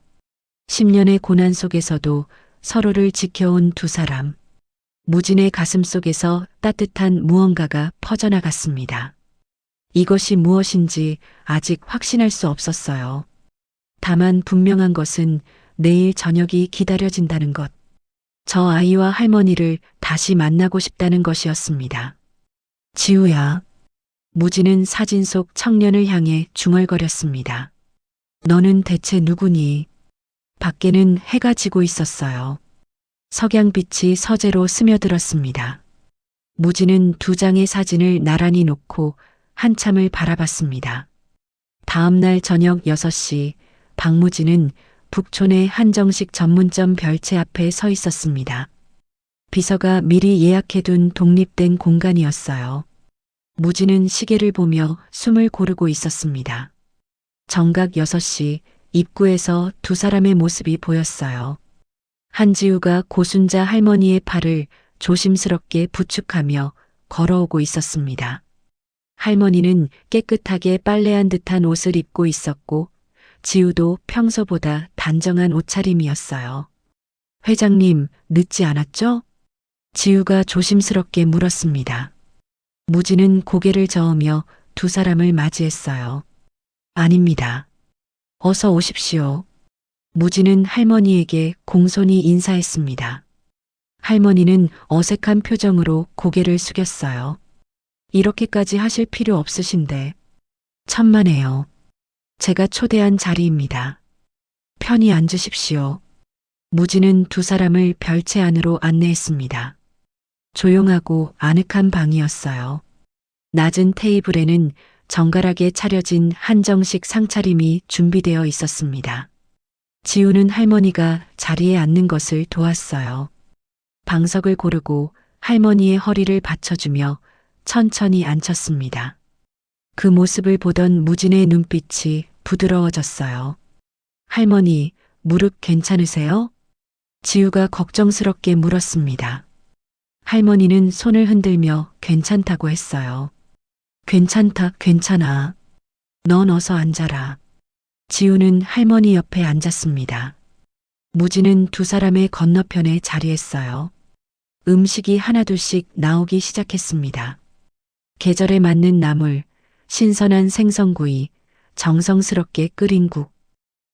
10년의 고난 속에서도 서로를 지켜온 두 사람. 무진의 가슴 속에서 따뜻한 무언가가 퍼져나갔습니다. 이것이 무엇인지 아직 확신할 수 없었어요. 다만 분명한 것은 내일 저녁이 기다려진다는 것. 저 아이와 할머니를 다시 만나고 싶다는 것이었습니다. 지우야. 무진은 사진 속 청년을 향해 중얼거렸습니다. 너는 대체 누구니? 밖에는 해가 지고 있었어요. 석양빛이 서재로 스며들었습니다. 무진은 두 장의 사진을 나란히 놓고 한참을 바라봤습니다. 다음 날 저녁 6시, 박무진은 북촌의 한정식 전문점 별채 앞에 서 있었습니다. 비서가 미리 예약해둔 독립된 공간이었어요. 무진은 시계를 보며 숨을 고르고 있었습니다. 정각 6시, 입구에서 두 사람의 모습이 보였어요. 한지우가 고순자 할머니의 팔을 조심스럽게 부축하며 걸어오고 있었습니다. 할머니는 깨끗하게 빨래한 듯한 옷을 입고 있었고 지우도 평소보다 단정한 옷차림이었어요. 회장님, 늦지 않았죠? 지우가 조심스럽게 물었습니다. 무진은 고개를 저으며 두 사람을 맞이했어요. 아닙니다. 어서 오십시오. 무진은 할머니에게 공손히 인사했습니다. 할머니는 어색한 표정으로 고개를 숙였어요. 이렇게까지 하실 필요 없으신데. 천만에요. 제가 초대한 자리입니다. 편히 앉으십시오. 무진은 두 사람을 별채 안으로 안내했습니다. 조용하고 아늑한 방이었어요. 낮은 테이블에는 정갈하게 차려진 한정식 상차림이 준비되어 있었습니다. 지우는 할머니가 자리에 앉는 것을 도왔어요. 방석을 고르고 할머니의 허리를 받쳐주며 천천히 앉혔습니다. 그 모습을 보던 무진의 눈빛이 부드러워졌어요. 할머니, 무릎 괜찮으세요? 지우가 걱정스럽게 물었습니다. 할머니는 손을 흔들며 괜찮다고 했어요. 괜찮다, 괜찮아. 넌 어서 앉아라. 지우는 할머니 옆에 앉았습니다. 무진은 두 사람의 건너편에 자리했어요. 음식이 하나둘씩 나오기 시작했습니다. 계절에 맞는 나물, 신선한 생선구이, 정성스럽게 끓인 국.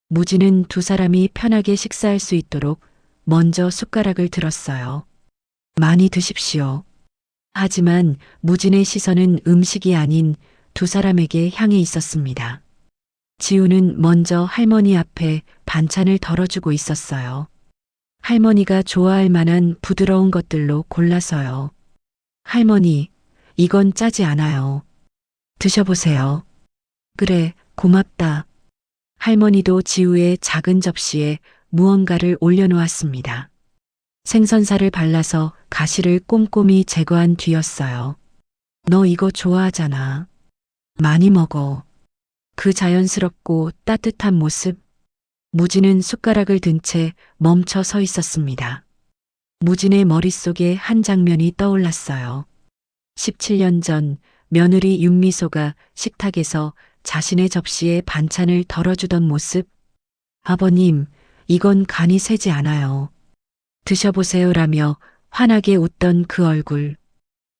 무진은 두 사람이 편하게 식사할 수 있도록 먼저 숟가락을 들었어요. 많이 드십시오. 하지만 무진의 시선은 음식이 아닌 두 사람에게 향해 있었습니다. 지우는 먼저 할머니 앞에 반찬을 덜어주고 있었어요. 할머니가 좋아할 만한 부드러운 것들로 골라서요. 할머니, 이건 짜지 않아요. 드셔보세요. 그래, 고맙다. 할머니도 지우의 작은 접시에 무언가를 올려놓았습니다. 생선살을 발라서 가시를 꼼꼼히 제거한 뒤였어요. 너 이거 좋아하잖아. 많이 먹어. 그 자연스럽고 따뜻한 모습. 무진은 숟가락을 든 채 멈춰 서 있었습니다. 무진의 머릿속에 한 장면이 떠올랐어요. 17년 전 며느리 윤미소가 식탁에서 자신의 접시에 반찬을 덜어주던 모습. 아버님, 이건 간이 세지 않아요. 드셔보세요라며 환하게 웃던 그 얼굴.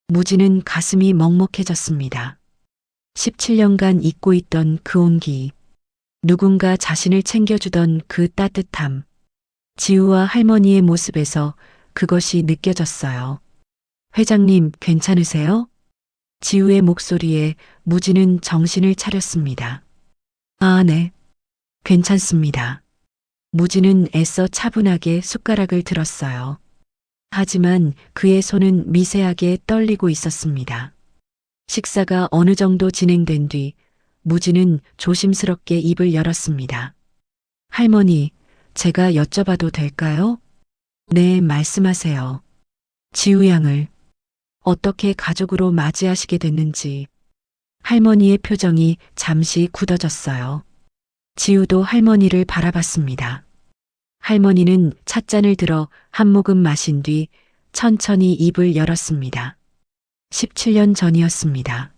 무진은 가슴이 먹먹해졌습니다. 17년간 잊고 있던 그 온기. 누군가 자신을 챙겨주던 그 따뜻함. 지우와 할머니의 모습에서 그것이 느껴졌어요. 회장님, 괜찮으세요? 지우의 목소리에 무진은 정신을 차렸습니다. 아, 네. 괜찮습니다. 무진은 애써 차분하게 숟가락을 들었어요. 하지만 그의 손은 미세하게 떨리고 있었습니다. 식사가 어느 정도 진행된 뒤 무진은 조심스럽게 입을 열었습니다. 할머니, 제가 여쭤봐도 될까요? 네, 말씀하세요. 지우 양을 어떻게 가족으로 맞이하시게 됐는지. 할머니의 표정이 잠시 굳어졌어요. 지우도 할머니를 바라봤습니다. 할머니는 찻잔을 들어 한 모금 마신 뒤 천천히 입을 열었습니다. 17년 전이었습니다.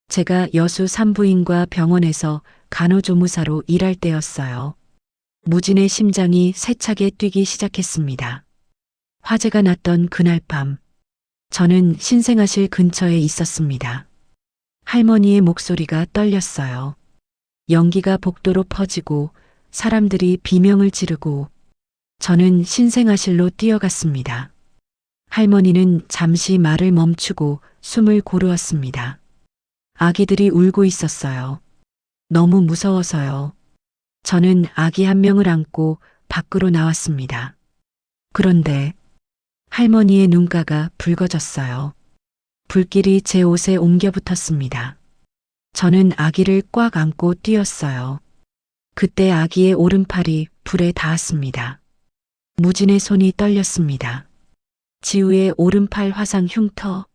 제가 여수 산부인과 병원에서 간호조무사로 일할 때였어요. 무진의 심장이 세차게 뛰기 시작했습니다. 화재가 났던 그날 밤, 저는 신생아실 근처에 있었습니다. 할머니의 목소리가 떨렸어요. 연기가 복도로 퍼지고 사람들이 비명을 지르고 저는 신생아실로 뛰어갔습니다. 할머니는 잠시 말을 멈추고 숨을 고르었습니다. 아기들이 울고 있었어요. 너무 무서워서요. 저는 아기 한 명을 안고 밖으로 나왔습니다. 그런데 할머니의 눈가가 붉어졌어요. 불길이 제 옷에 옮겨 붙었습니다. 저는 아기를 꽉 안고 뛰었어요. 그때 아기의 오른팔이 불에 닿았습니다. 무진의 손이 떨렸습니다. 지우의 오른팔 화상 흉터.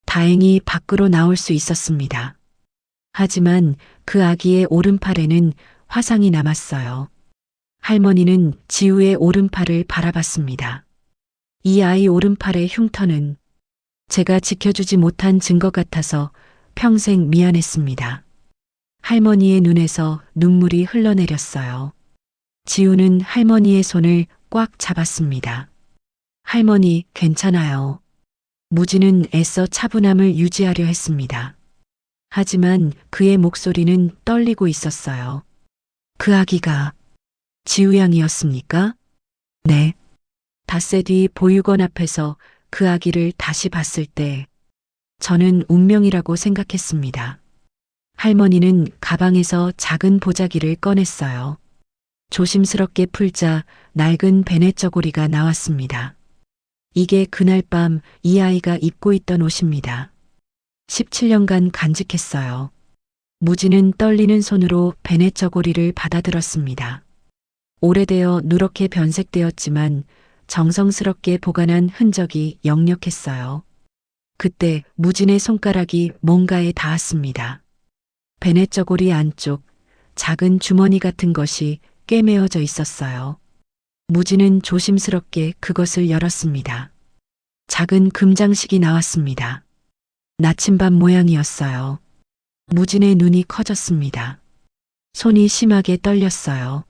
다행히 밖으로 나올 수 있었습니다. 하지만 그 아기의 오른팔에는 화상이 남았어요. 할머니는 지우의 오른팔을 바라봤습니다. 이 아이 오른팔의 흉터는 제가 지켜주지 못한 증거 같아서 평생 미안했습니다. 할머니의 눈에서 눈물이 흘러내렸어요. 지우는 할머니의 손을 꽉 잡았습니다. 할머니, 괜찮아요. 무진은 애써 차분함을 유지하려 했습니다. 하지만 그의 목소리는 떨리고 있었어요. 그 아기가 지우 양이었습니까? 네. 닷새 뒤 보육원 앞에서 그 아기를 다시 봤을 때 저는 운명이라고 생각했습니다. 할머니는 가방에서 작은 보자기를 꺼냈어요. 조심스럽게 풀자 낡은 베네 저고리가 나왔습니다. 이게 그날 밤 이 아이가 입고 있던 옷입니다. 17년간 간직했어요. 무지는 떨리는 손으로 베네 저고리를 받아들었습니다. 오래되어 누렇게 변색되었지만 정성스럽게 보관한 흔적이 역력했어요. 그때 무진의 손가락이 뭔가에 닿았습니다. 베네 저고리 안쪽 작은 주머니 같은 것이 꿰매어져 있었어요. 무진은 조심스럽게 그것을 열었습니다. 작은 금장식이 나왔습니다. 나침반 모양이었어요. 무진의 눈이 커졌습니다. 손이 심하게 떨렸어요.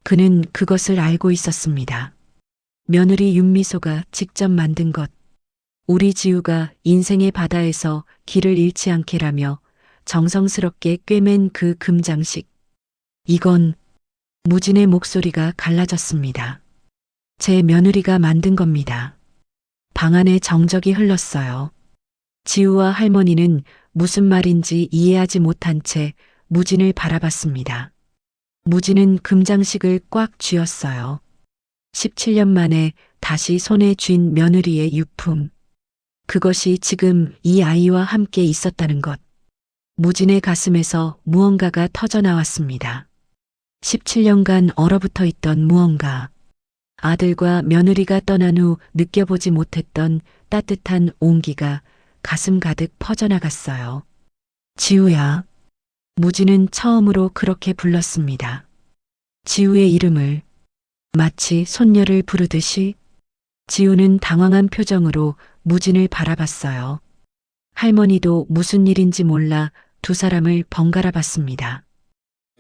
그는 그것을 알고 있었습니다. 며느리 윤미소가 직접 만든 것. 우리 지우가 인생의 바다에서 길을 잃지 않게라며 정성스럽게 꿰맨 그 금장식. 이건 무진의 목소리가 갈라졌습니다. 제 며느리가 만든 겁니다. 방 안에 정적이 흘렀어요. 지우와 할머니는 무슨 말인지 이해하지 못한 채 무진을 바라봤습니다. 무진은 금장식을 꽉 쥐었어요. 17년 만에 다시 손에 쥔 며느리의 유품. 그것이 지금 이 아이와 함께 있었다는 것. 무진의 가슴에서 무언가가 터져나왔습니다. 17년간 얼어붙어 있던 무언가. 아들과 며느리가 떠난 후 느껴보지 못했던 따뜻한 온기가 가슴 가득 퍼져나갔어요. 지우야. 무진은 처음으로 그렇게 불렀습니다. 지우의 이름을 마치 손녀를 부르듯이. 지우는 당황한 표정으로 무진을 바라봤어요. 할머니도 무슨 일인지 몰라 두 사람을 번갈아 봤습니다.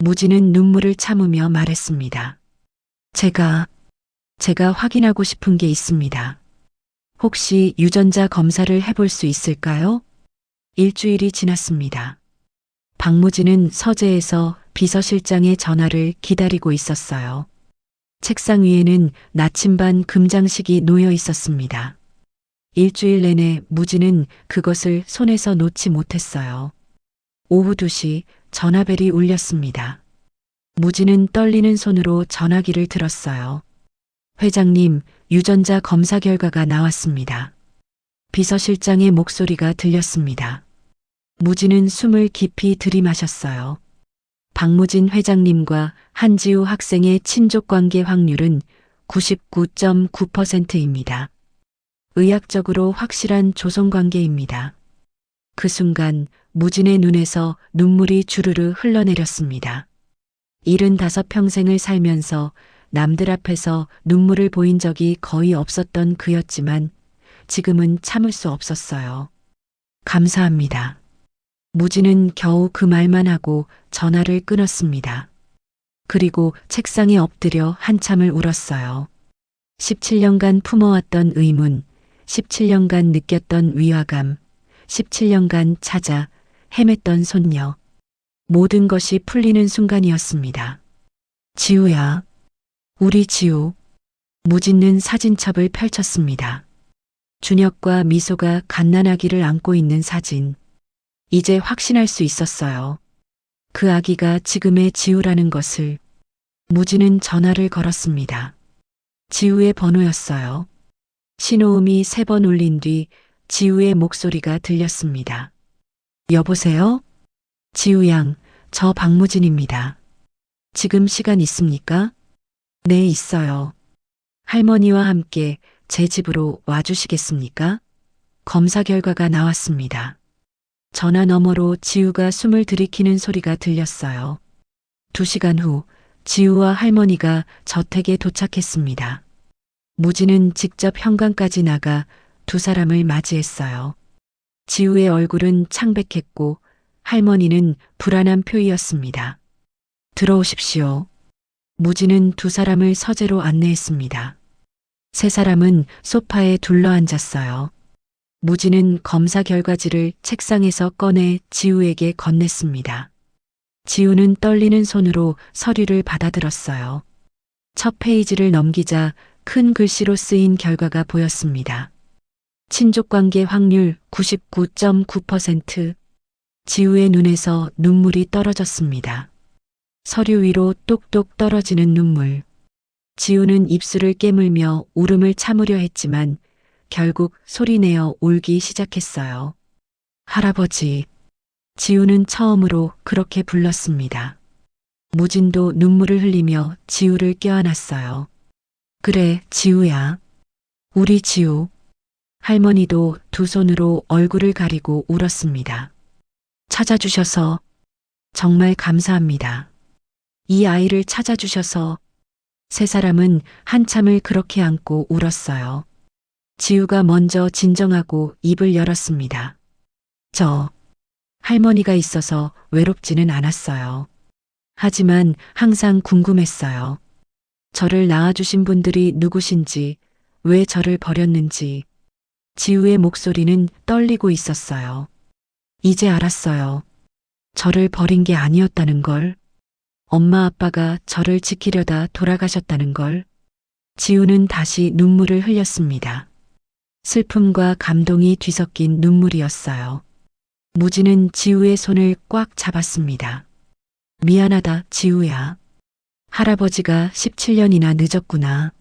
무진은 눈물을 참으며 말했습니다. 제가 확인하고 싶은 게 있습니다. 혹시 유전자 검사를 해볼 수 있을까요? 일주일이 지났습니다. 박무진은 서재에서 비서실장의 전화를 기다리고 있었어요. 책상 위에는 나침반 금장식이 놓여 있었습니다. 일주일 내내 무진은 그것을 손에서 놓지 못했어요. 오후 2시 전화벨이 울렸습니다. 무진은 떨리는 손으로 전화기를 들었어요. 회장님, 유전자 검사 결과가 나왔습니다. 비서실장의 목소리가 들렸습니다. 무진은 숨을 깊이 들이마셨어요. 박무진 회장님과 한지우 학생의 친족 관계 확률은 99.9%입니다. 의학적으로 확실한 조성 관계입니다. 그 순간 무진의 눈에서 눈물이 주르르 흘러내렸습니다. 75평생을 살면서 남들 앞에서 눈물을 보인 적이 거의 없었던 그였지만 지금은 참을 수 없었어요. 감사합니다. 무진은 겨우 그 말만 하고 전화를 끊었습니다. 그리고 책상에 엎드려 한참을 울었어요. 17년간 품어왔던 의문, 17년간 느꼈던 위화감, 17년간 찾아 헤맸던 손녀. 모든 것이 풀리는 순간이었습니다. 지우야. 우리 지우. 무진는 사진첩을 펼쳤습니다. 준혁과 미소가 갓난아기를 안고 있는 사진. 이제 확신할 수 있었어요. 그 아기가 지금의 지우라는 것을. 무진은 전화를 걸었습니다. 지우의 번호였어요. 신호음이 3번 울린 뒤 지우의 목소리가 들렸습니다. 여보세요? 지우 양, 저 박무진입니다. 지금 시간 있습니까? 네, 있어요. 할머니와 함께 제 집으로 와주시겠습니까? 검사 결과가 나왔습니다. 전화 너머로 지우가 숨을 들이키는 소리가 들렸어요. 2시간 후 지우와 할머니가 저택에 도착했습니다. 무진은 직접 현관까지 나가 두 사람을 맞이했어요. 지우의 얼굴은 창백했고 할머니는 불안한 표이었습니다. 들어오십시오. 무진은 두 사람을 서재로 안내했습니다. 세 사람은 소파에 둘러앉았어요. 무진은 검사 결과지를 책상에서 꺼내 지우에게 건넸습니다. 지우는 떨리는 손으로 서류를 받아들었어요. 첫 페이지를 넘기자 큰 글씨로 쓰인 결과가 보였습니다. 친족관계 확률 99.9%. 지우의 눈에서 눈물이 떨어졌습니다. 서류 위로 똑똑 떨어지는 눈물. 지우는 입술을 깨물며 울음을 참으려 했지만 결국 소리내어 울기 시작했어요. 할아버지. 지우는 처음으로 그렇게 불렀습니다. 무진도 눈물을 흘리며 지우를 껴안았어요. 그래, 지우야. 우리 지우. 할머니도 두 손으로 얼굴을 가리고 울었습니다. 찾아주셔서 정말 감사합니다. 이 아이를 찾아주셔서. 세 사람은 한참을 그렇게 안고 울었어요. 지우가 먼저 진정하고 입을 열었습니다. 저 할머니가 있어서 외롭지는 않았어요. 하지만 항상 궁금했어요. 저를 낳아주신 분들이 누구신지, 왜 저를 버렸는지. 지우의 목소리는 떨리고 있었어요. 이제 알았어요. 저를 버린 게 아니었다는 걸. 엄마 아빠가 저를 지키려다 돌아가셨다는 걸. 지우는 다시 눈물을 흘렸습니다. 슬픔과 감동이 뒤섞인 눈물이었어요. 무진은 지우의 손을 꽉 잡았습니다. 미안하다, 지우야. 할아버지가 17년이나 늦었구나.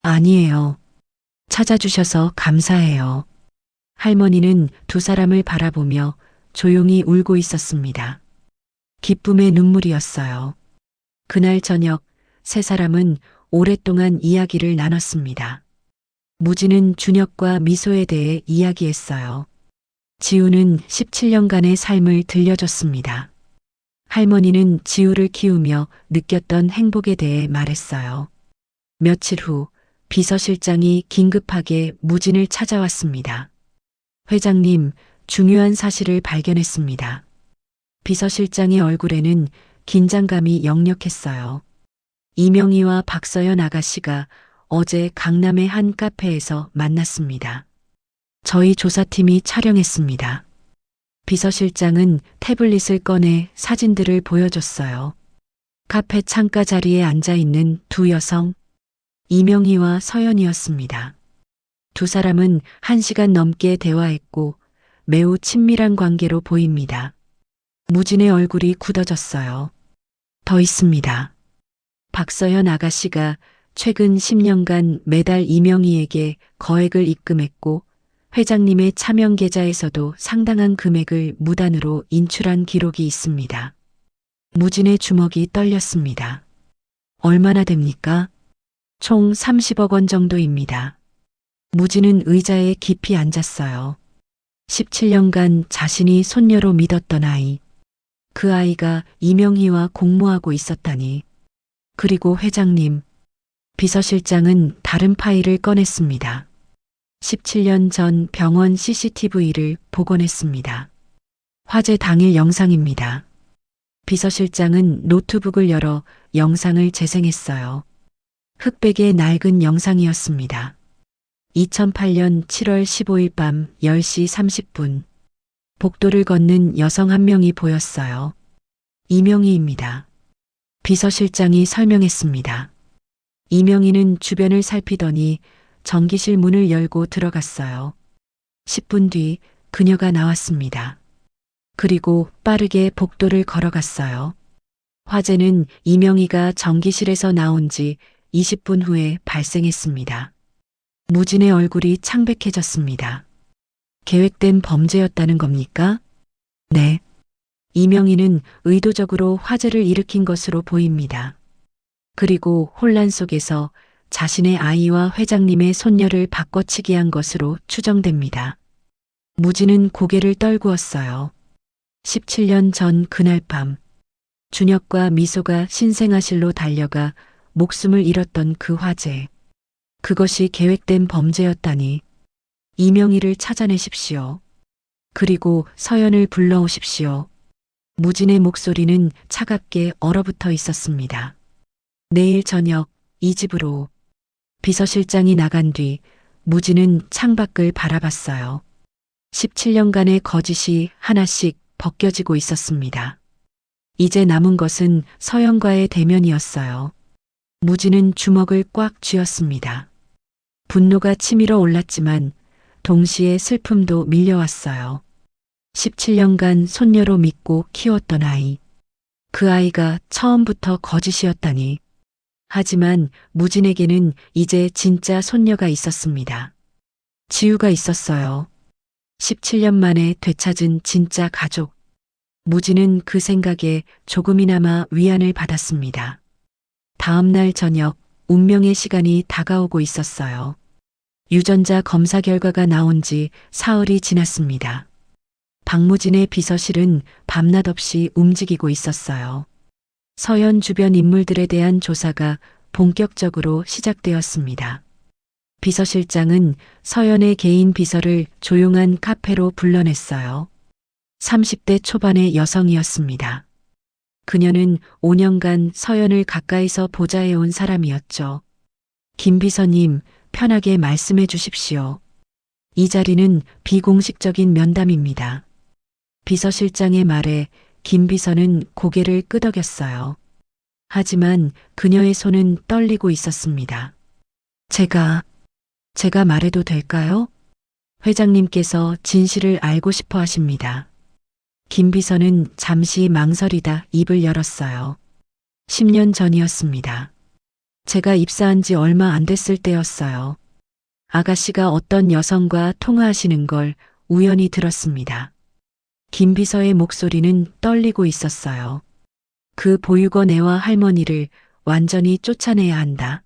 아니에요. 찾아주셔서 감사해요. 할머니는 두 사람을 바라보며 조용히 울고 있었습니다. 기쁨의 눈물이었어요. 그날 저녁 세 사람은 오랫동안 이야기를 나눴습니다. 무진은 준혁과 미소에 대해 이야기했어요. 지우는 17년간의 삶을 들려줬습니다. 할머니는 지우를 키우며 느꼈던 행복에 대해 말했어요. 며칠 후 비서실장이 긴급하게 무진을 찾아왔습니다. 회장님, 중요한 사실을 발견했습니다. 비서실장의 얼굴에는 긴장감이 역력했어요. 이명희와 박서연 아가씨가 어제 강남의 한 카페에서 만났습니다. 저희 조사팀이 촬영했습니다. 비서실장은 태블릿을 꺼내 사진들을 보여줬어요. 카페 창가 자리에 앉아 있는 두 여성, 이명희와 서연이었습니다. 두 사람은 1시간 넘게 대화했고 매우 친밀한 관계로 보입니다. 무진의 얼굴이 굳어졌어요. 더 있습니다. 박서연 아가씨가 최근 10년간 매달 이명희에게 거액을 입금했고 회장님의 차명 계좌에서도 상당한 금액을 무단으로 인출한 기록이 있습니다. 무진의 주먹이 떨렸습니다. 얼마나 됩니까? 총 30억 원 정도입니다. 무진은 의자에 깊이 앉았어요. 17년간 자신이 손녀로 믿었던 아이. 그 아이가 이명희와 공모하고 있었다니. 그리고 회장님, 비서실장은 다른 파일을 꺼냈습니다. 17년 전 병원 CCTV를 복원했습니다. 화재 당일 영상입니다. 비서실장은 노트북을 열어 영상을 재생했어요. 흑백의 낡은 영상이었습니다. 2008년 7월 15일 밤 10시 30분. 복도를 걷는 여성 한 명이 보였어요. 이명희입니다. 비서실장이 설명했습니다. 이명희는 주변을 살피더니 전기실 문을 열고 들어갔어요. 10분 뒤 그녀가 나왔습니다. 그리고 빠르게 복도를 걸어갔어요. 화재는 이명희가 전기실에서 나온 지 20분 후에 발생했습니다. 무진의 얼굴이 창백해졌습니다. 계획된 범죄였다는 겁니까? 네. 이명희는 의도적으로 화재를 일으킨 것으로 보입니다. 그리고 혼란 속에서 자신의 아이와 회장님의 손녀를 바꿔치기 한 것으로 추정됩니다. 무진은 고개를 떨구었어요. 17년 전 그날 밤, 준혁과 미소가 신생아실로 달려가 목숨을 잃었던 그 화재. 그것이 계획된 범죄였다니. 이명희를 찾아내십시오. 그리고 서연을 불러오십시오. 무진의 목소리는 차갑게 얼어붙어 있었습니다. 내일 저녁 이 집으로. 비서실장이 나간 뒤 무진은 창밖을 바라봤어요. 17년간의 거짓이 하나씩 벗겨지고 있었습니다. 이제 남은 것은 서연과의 대면이었어요. 무진은 주먹을 꽉 쥐었습니다. 분노가 치밀어 올랐지만 동시에 슬픔도 밀려왔어요. 17년간 손녀로 믿고 키웠던 아이. 그 아이가 처음부터 거짓이었다니. 하지만 무진에게는 이제 진짜 손녀가 있었습니다. 지우가 있었어요. 17년 만에 되찾은 진짜 가족. 무진은 그 생각에 조금이나마 위안을 받았습니다. 다음 날 저녁, 운명의 시간이 다가오고 있었어요. 유전자 검사 결과가 나온 지 사흘이 지났습니다. 박무진의 비서실은 밤낮 없이 움직이고 있었어요. 서연 주변 인물들에 대한 조사가 본격적으로 시작되었습니다. 비서실장은 서연의 개인 비서를 조용한 카페로 불러냈어요. 30대 초반의 여성이었습니다. 그녀는 5년간 서연을 가까이서 보좌해온 사람이었죠. 김 비서님, 편하게 말씀해 주십시오. 이 자리는 비공식적인 면담입니다. 비서실장의 말에 김 비서는 고개를 끄덕였어요. 하지만 그녀의 손은 떨리고 있었습니다. 제가 말해도 될까요? 회장님께서 진실을 알고 싶어 하십니다. 김 비서는 잠시 망설이다 입을 열었어요. 10년 전이었습니다. 제가 입사한 지 얼마 안 됐을 때였어요. 아가씨가 어떤 여성과 통화하시는 걸 우연히 들었습니다. 김 비서의 목소리는 떨리고 있었어요. 그 보육원 애와 할머니를 완전히 쫓아내야 한다.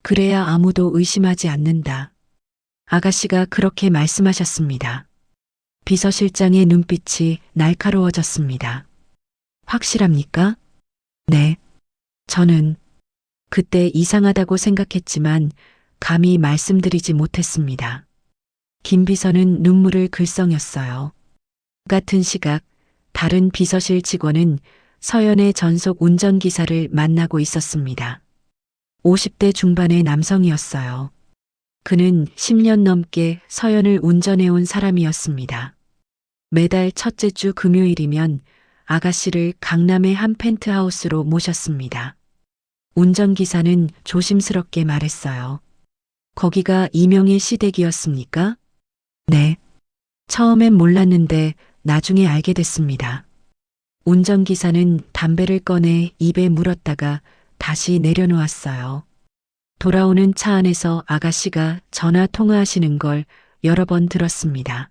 그래야 아무도 의심하지 않는다. 아가씨가 그렇게 말씀하셨습니다. 비서실장의 눈빛이 날카로워졌습니다. 확실합니까? 네. 저는 그때 이상하다고 생각했지만 감히 말씀드리지 못했습니다. 김 비서는 눈물을 글썽였어요. 같은 시각 다른 비서실 직원은 서연의 전속 운전기사를 만나고 있었습니다. 50대 중반의 남성이었어요. 그는 10년 넘게 서연을 운전해온 사람이었습니다. 매달 첫째 주 금요일이면 아가씨를 강남의 한 펜트하우스로 모셨습니다. 운전기사는 조심스럽게 말했어요. 거기가 이명의 시댁이었습니까? 네. 처음엔 몰랐는데 나중에 알게 됐습니다. 운전기사는 담배를 꺼내 입에 물었다가 다시 내려놓았어요. 돌아오는 차 안에서 아가씨가 전화 통화하시는 걸 여러 번 들었습니다.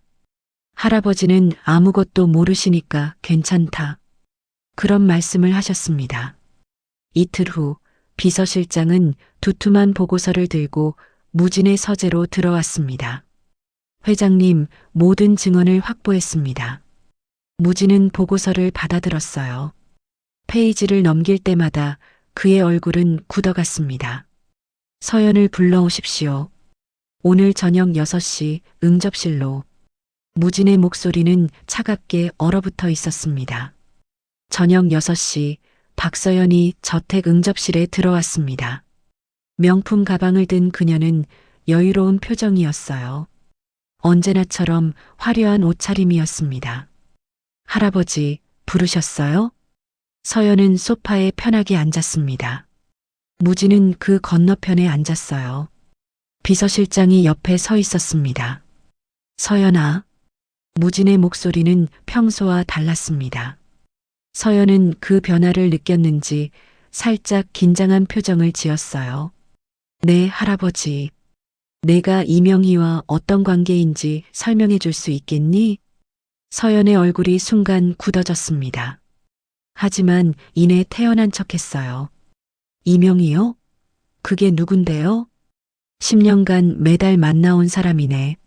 할아버지는 아무것도 모르시니까 괜찮다. 그런 말씀을 하셨습니다. 이틀 후 비서실장은 두툼한 보고서를 들고 무진의 서재로 들어왔습니다. 회장님, 모든 증언을 확보했습니다. 무진은 보고서를 받아들었어요. 페이지를 넘길 때마다 그의 얼굴은 굳어갔습니다. 서연을 불러오십시오. 오늘 저녁 6시 응접실로. 무진의 목소리는 차갑게 얼어붙어 있었습니다. 저녁 6시 박서연이 저택 응접실에 들어왔습니다. 명품 가방을 든 그녀는 여유로운 표정이었어요. 언제나처럼 화려한 옷차림이었습니다. 할아버지, 부르셨어요? 서연은 소파에 편하게 앉았습니다. 무진은 그 건너편에 앉았어요. 비서실장이 옆에 서 있었습니다. 서연아. 무진의 목소리는 평소와 달랐습니다. 서연은 그 변화를 느꼈는지 살짝 긴장한 표정을 지었어요. 네, 할아버지. 내가 이명희와 어떤 관계인지 설명해 줄 수 있겠니? 서연의 얼굴이 순간 굳어졌습니다. 하지만 이내 태연한 척했어요. 이명희요? 그게 누군데요? 10년간 매달 만나온 사람이네.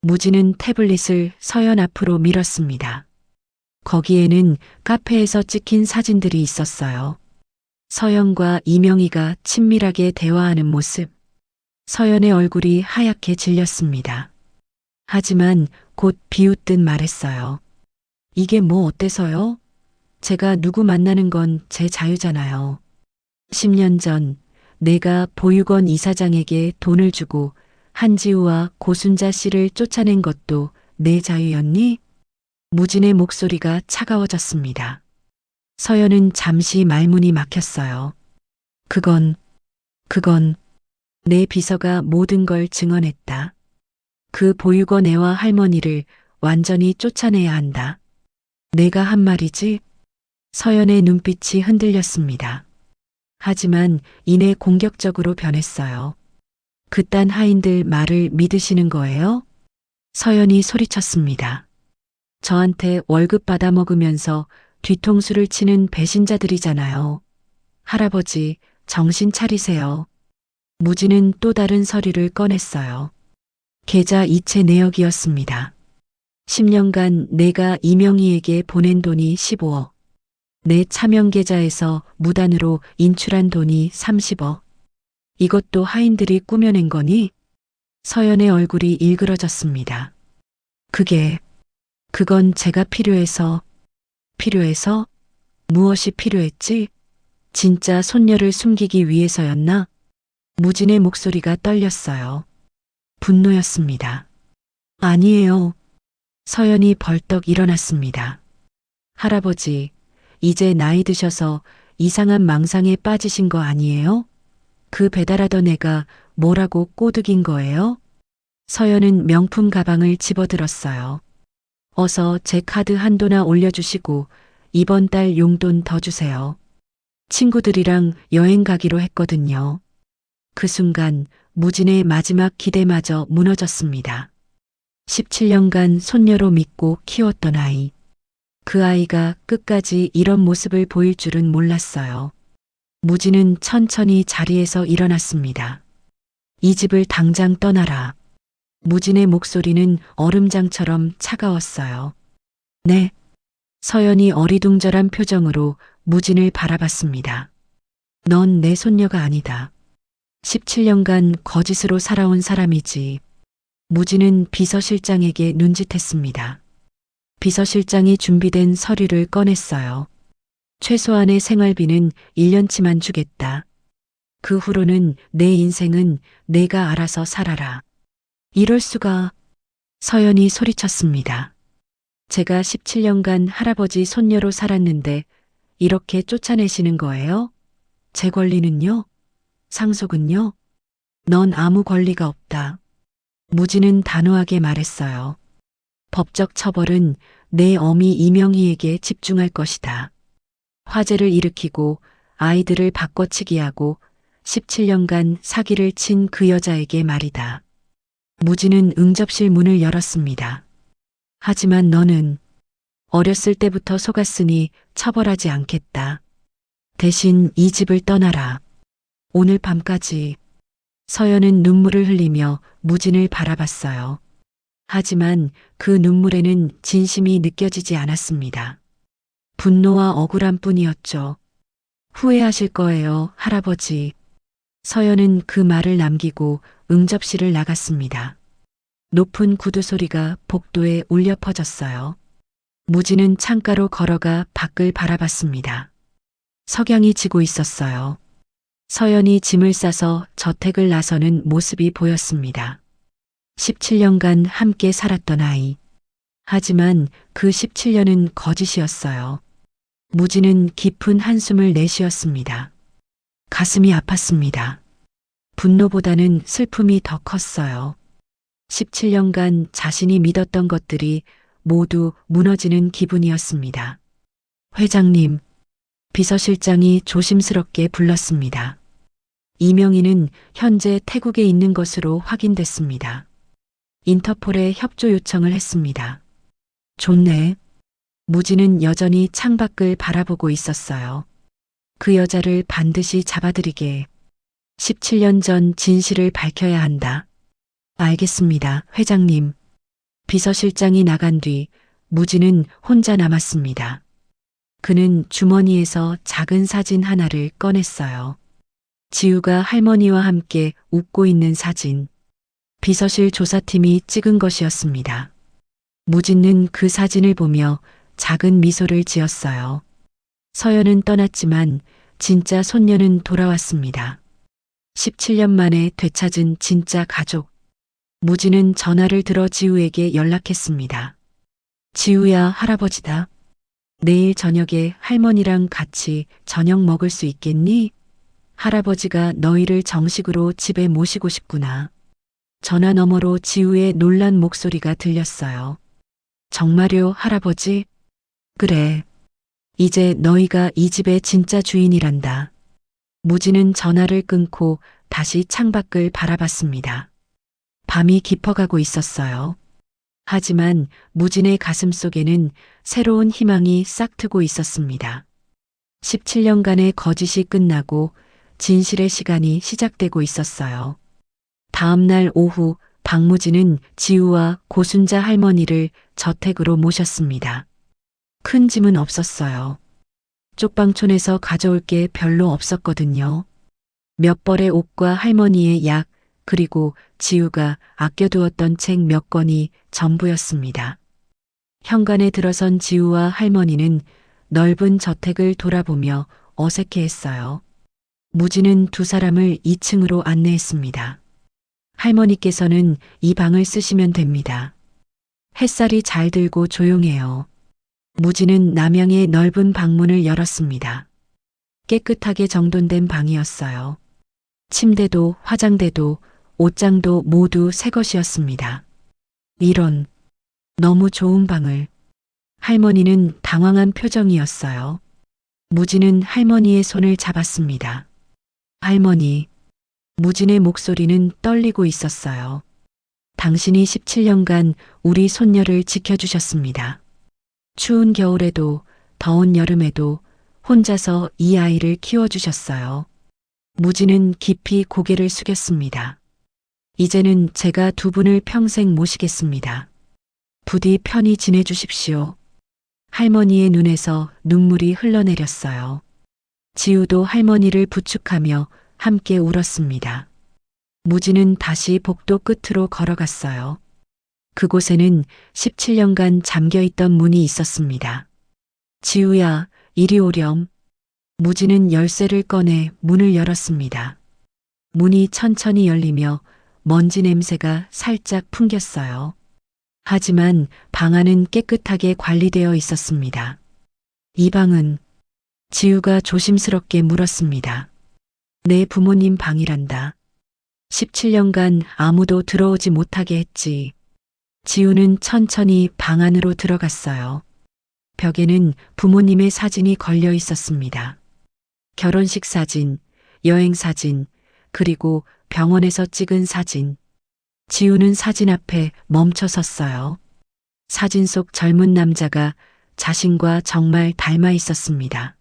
무진은 태블릿을 서연 앞으로 밀었습니다. 거기에는 카페에서 찍힌 사진들이 있었어요. 서연과 이명희가 친밀하게 대화하는 모습. 서연의 얼굴이 하얗게 질렸습니다. 하지만 곧 비웃듯 말했어요. 이게 뭐 어때서요? 제가 누구 만나는 건 제 자유잖아요. 10년 전 내가 보육원 이사장에게 돈을 주고 한지우와 고순자 씨를 쫓아낸 것도 내 자유였니? 무진의 목소리가 차가워졌습니다. 서연은 잠시 말문이 막혔어요. 그건 그건 내 비서가 모든 걸 증언했다. 그 보육원 애와 할머니를 완전히 쫓아내야 한다. 내가 한 말이지? 서연의 눈빛이 흔들렸습니다. 하지만 이내 공격적으로 변했어요. 그딴 하인들 말을 믿으시는 거예요? 서연이 소리쳤습니다. 저한테 월급 받아 먹으면서 뒤통수를 치는 배신자들이잖아요. 할아버지, 정신 차리세요. 무지는 또 다른 서류를 꺼냈어요. 계좌 이체 내역이었습니다. 10년간 내가 이명희에게 보낸 돈이 15억. 내 차명 계좌에서 무단으로 인출한 돈이 30억. 이것도 하인들이 꾸며낸 거니? 서연의 얼굴이 일그러졌습니다. 그건 제가 필요해서 무엇이 필요했지? 진짜 손녀를 숨기기 위해서였나? 무진의 목소리가 떨렸어요. 분노였습니다. 아니에요. 서연이 벌떡 일어났습니다. 할아버지, 이제 나이 드셔서 이상한 망상에 빠지신 거 아니에요? 그 배달하던 애가 뭐라고 꼬드긴 거예요? 서연은 명품 가방을 집어들었어요. 어서 제 카드 한도나 올려주시고 이번 달 용돈 더 주세요. 친구들이랑 여행 가기로 했거든요. 그 순간 무진의 마지막 기대마저 무너졌습니다. 17년간 손녀로 믿고 키웠던 아이. 그 아이가 끝까지 이런 모습을 보일 줄은 몰랐어요. 무진은 천천히 자리에서 일어났습니다. 이 집을 당장 떠나라. 무진의 목소리는 얼음장처럼 차가웠어요. 네. 서연이 어리둥절한 표정으로 무진을 바라봤습니다. 넌 내 손녀가 아니다. 17년간 거짓으로 살아온 사람이지. 무진은 비서실장에게 눈짓했습니다. 비서실장이 준비된 서류를 꺼냈어요. 최소한의 생활비는 1년치만 주겠다. 그 후로는 내 인생은 내가 알아서 살아라. 이럴 수가. 서연이 소리쳤습니다. 제가 17년간 할아버지 손녀로 살았는데 이렇게 쫓아내시는 거예요? 제 권리는요? 상속은요? 넌 아무 권리가 없다. 무진은 단호하게 말했어요. 법적 처벌은 내 어미 이명희에게 집중할 것이다. 화재를 일으키고 아이들을 바꿔치기 하고 17년간 사기를 친 그 여자에게 말이다. 무진은 응접실 문을 열었습니다. 하지만 너는 어렸을 때부터 속았으니 처벌하지 않겠다. 대신 이 집을 떠나라. 오늘 밤까지. 서연은 눈물을 흘리며 무진을 바라봤어요. 하지만 그 눈물에는 진심이 느껴지지 않았습니다. 분노와 억울함 뿐이었죠. 후회하실 거예요, 할아버지. 서연은 그 말을 남기고 응접실을 나갔습니다. 높은 구두 소리가 복도에 울려 퍼졌어요. 무진은 창가로 걸어가 밖을 바라봤습니다. 석양이 지고 있었어요. 서연이 짐을 싸서 저택을 나서는 모습이 보였습니다. 17년간 함께 살았던 아이. 하지만 그 17년은 거짓이었어요. 무진은 깊은 한숨을 내쉬었습니다. 가슴이 아팠습니다. 분노보다는 슬픔이 더 컸어요. 17년간 자신이 믿었던 것들이 모두 무너지는 기분이었습니다. 회장님, 비서실장이 조심스럽게 불렀습니다. 이명희는 현재 태국에 있는 것으로 확인됐습니다. 인터폴에 협조 요청을 했습니다. 좋네. 무진은 여전히 창밖을 바라보고 있었어요. 그 여자를 반드시 잡아들이게. 17년 전 진실을 밝혀야 한다. 알겠습니다, 회장님. 비서실장이 나간 뒤 무진은 혼자 남았습니다. 그는 주머니에서 작은 사진 하나를 꺼냈어요. 지우가 할머니와 함께 웃고 있는 사진. 비서실 조사팀이 찍은 것이었습니다. 무진은 그 사진을 보며 작은 미소를 지었어요. 서연은 떠났지만 진짜 손녀는 돌아왔습니다. 17년 만에 되찾은 진짜 가족. 무진은 전화를 들어 지우에게 연락했습니다. 지우야, 할아버지다. 내일 저녁에 할머니랑 같이 저녁 먹을 수 있겠니? 할아버지가 너희를 정식으로 집에 모시고 싶구나. 전화 너머로 지우의 놀란 목소리가 들렸어요. 정말요, 할아버지? 그래. 이제 너희가 이 집의 진짜 주인이란다. 무진은 전화를 끊고 다시 창밖을 바라봤습니다. 밤이 깊어가고 있었어요. 하지만 무진의 가슴 속에는 새로운 희망이 싹트고 있었습니다. 17년간의 거짓이 끝나고 진실의 시간이 시작되고 있었어요. 다음 날 오후 박무진은 지우와 고순자 할머니를 저택으로 모셨습니다. 큰 짐은 없었어요. 쪽방촌에서 가져올 게 별로 없었거든요. 몇 벌의 옷과 할머니의 약, 그리고 지우가 아껴두었던 책 몇 권이 전부였습니다. 현관에 들어선 지우와 할머니는 넓은 저택을 돌아보며 어색해했어요. 무진은 두 사람을 2층으로 안내했습니다. 할머니께서는 이 방을 쓰시면 됩니다. 햇살이 잘 들고 조용해요. 무진은 남향의 넓은 방문을 열었습니다. 깨끗하게 정돈된 방이었어요. 침대도 화장대도 옷장도 모두 새 것이었습니다. 이런 너무 좋은 방을. 할머니는 당황한 표정이었어요. 무진은 할머니의 손을 잡았습니다. 할머니, 무진의 목소리는 떨리고 있었어요. 당신이 17년간 우리 손녀를 지켜주셨습니다. 추운 겨울에도 더운 여름에도 혼자서 이 아이를 키워주셨어요. 무진은 깊이 고개를 숙였습니다. 이제는 제가 두 분을 평생 모시겠습니다. 부디 편히 지내주십시오. 할머니의 눈에서 눈물이 흘러내렸어요. 지우도 할머니를 부축하며 함께 울었습니다. 무진은 다시 복도 끝으로 걸어갔어요. 그곳에는 17년간 잠겨있던 문이 있었습니다. 지우야, 이리 오렴. 무진은 열쇠를 꺼내 문을 열었습니다. 문이 천천히 열리며 먼지 냄새가 살짝 풍겼어요. 하지만 방 안은 깨끗하게 관리되어 있었습니다. 이 방은? 지우가 조심스럽게 물었습니다. 내 부모님 방이란다. 17년간 아무도 들어오지 못하게 했지. 지우는 천천히 방 안으로 들어갔어요. 벽에는 부모님의 사진이 걸려 있었습니다. 결혼식 사진, 여행 사진, 그리고 병원에서 찍은 사진. 지우는 사진 앞에 멈춰 섰어요. 사진 속 젊은 남자가 자신과 정말 닮아 있었습니다.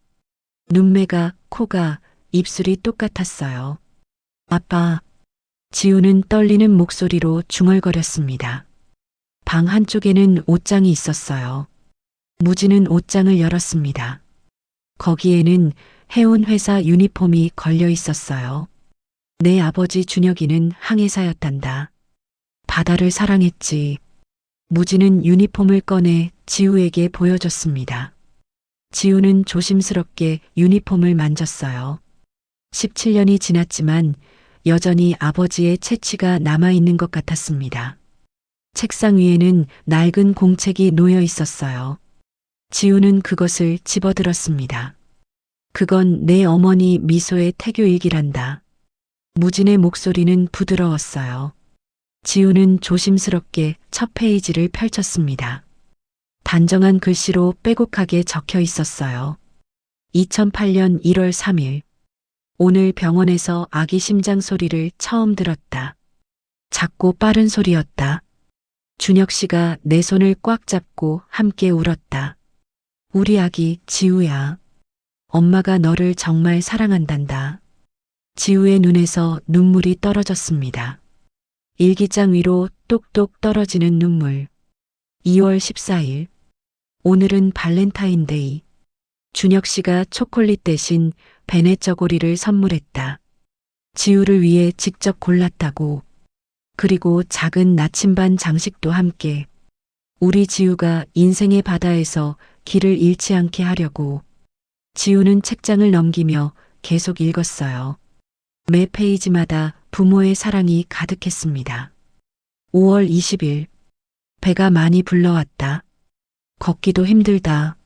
눈매가, 코가, 입술이 똑같았어요. 아빠. 지우는 떨리는 목소리로 중얼거렸습니다. 방 한쪽에는 옷장이 있었어요. 무진은 옷장을 열었습니다. 거기에는 해운 회사 유니폼이 걸려 있었어요. 내 아버지 준혁이는 항해사였단다. 바다를 사랑했지. 무진은 유니폼을 꺼내 지우에게 보여줬습니다. 지우는 조심스럽게 유니폼을 만졌어요. 17년이 지났지만 여전히 아버지의 채취가 남아있는 것 같았습니다. 책상 위에는 낡은 공책이 놓여 있었어요. 지우는 그것을 집어들었습니다. 그건 내 어머니 미소의 태교일기란다. 무진의 목소리는 부드러웠어요. 지우는 조심스럽게 첫 페이지를 펼쳤습니다. 단정한 글씨로 빼곡하게 적혀 있었어요. 2008년 1월 3일. 오늘 병원에서 아기 심장 소리를 처음 들었다. 작고 빠른 소리였다. 준혁 씨가 내 손을 꽉 잡고 함께 울었다. 우리 아기 지우야. 엄마가 너를 정말 사랑한단다. 지우의 눈에서 눈물이 떨어졌습니다. 일기장 위로 똑똑 떨어지는 눈물. 2월 14일. 오늘은 발렌타인데이. 준혁 씨가 초콜릿 대신 베네 저고리를 선물했다. 지우를 위해 직접 골랐다고. 그리고 작은 나침반 장식도 함께. 우리 지우가 인생의 바다에서 길을 잃지 않게 하려고. 지우는 책장을 넘기며 계속 읽었어요. 매 페이지마다 부모의 사랑이 가득했습니다. 5월 20일. 배가 많이 불러왔다. 걷기도 힘들다.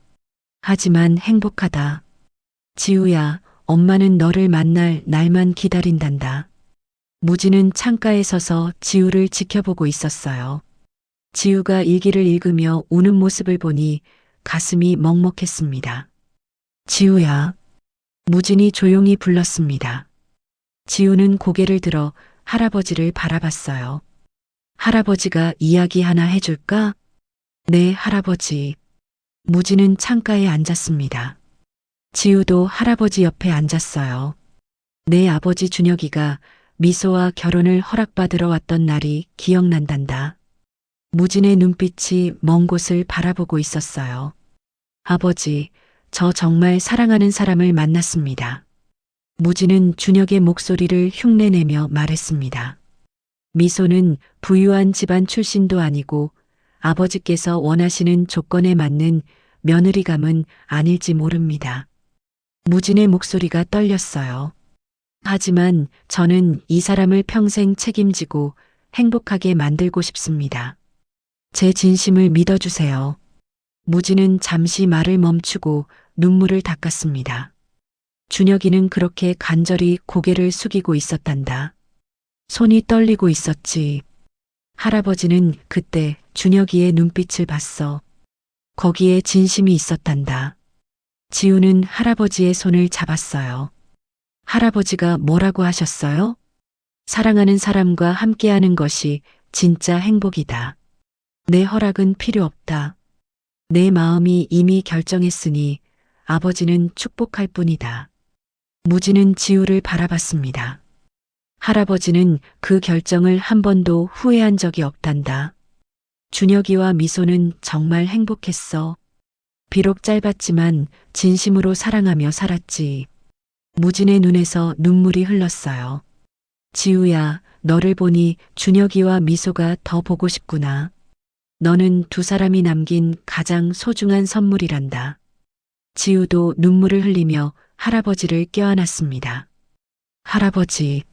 하지만 행복하다. 지우야, 엄마는 너를 만날 날만 기다린단다. 무진은 창가에 서서 지우를 지켜보고 있었어요. 지우가 일기를 읽으며 우는 모습을 보니 가슴이 먹먹했습니다. 지우야. 무진이 조용히 불렀습니다. 지우는 고개를 들어 할아버지를 바라봤어요. 할아버지가 이야기 하나 해줄까? 네, 할아버지. 무진은 창가에 앉았습니다. 지우도 할아버지 옆에 앉았어요. 내 아버지 준혁이가 미소와 결혼을 허락받으러 왔던 날이 기억난단다. 무진의 눈빛이 먼 곳을 바라보고 있었어요. 아버지, 저 정말 사랑하는 사람을 만났습니다. 무진은 준혁의 목소리를 흉내내며 말했습니다. 미소는 부유한 집안 출신도 아니고 아버지께서 원하시는 조건에 맞는 며느리감은 아닐지 모릅니다. 무진의 목소리가 떨렸어요. 하지만 저는 이 사람을 평생 책임지고 행복하게 만들고 싶습니다. 제 진심을 믿어주세요. 무진은 잠시 말을 멈추고 눈물을 닦았습니다. 준혁이는 그렇게 간절히 고개를 숙이고 있었단다. 손이 떨리고 있었지. 할아버지는 그때 준혁이의 눈빛을 봤어. 거기에 진심이 있었단다. 지우는 할아버지의 손을 잡았어요. 할아버지가 뭐라고 하셨어요? 사랑하는 사람과 함께하는 것이 진짜 행복이다. 내 허락은 필요 없다. 내 마음이 이미 결정했으니 아버지는 축복할 뿐이다. 무진은 지우를 바라봤습니다. 할아버지는 그 결정을 한 번도 후회한 적이 없단다. 준혁이와 미소는 정말 행복했어. 비록 짧았지만 진심으로 사랑하며 살았지. 무진의 눈에서 눈물이 흘렀어요. 지우야, 너를 보니 준혁이와 미소가 더 보고 싶구나. 너는 두 사람이 남긴 가장 소중한 선물이란다. 지우도 눈물을 흘리며 할아버지를 껴안았습니다. 할아버지.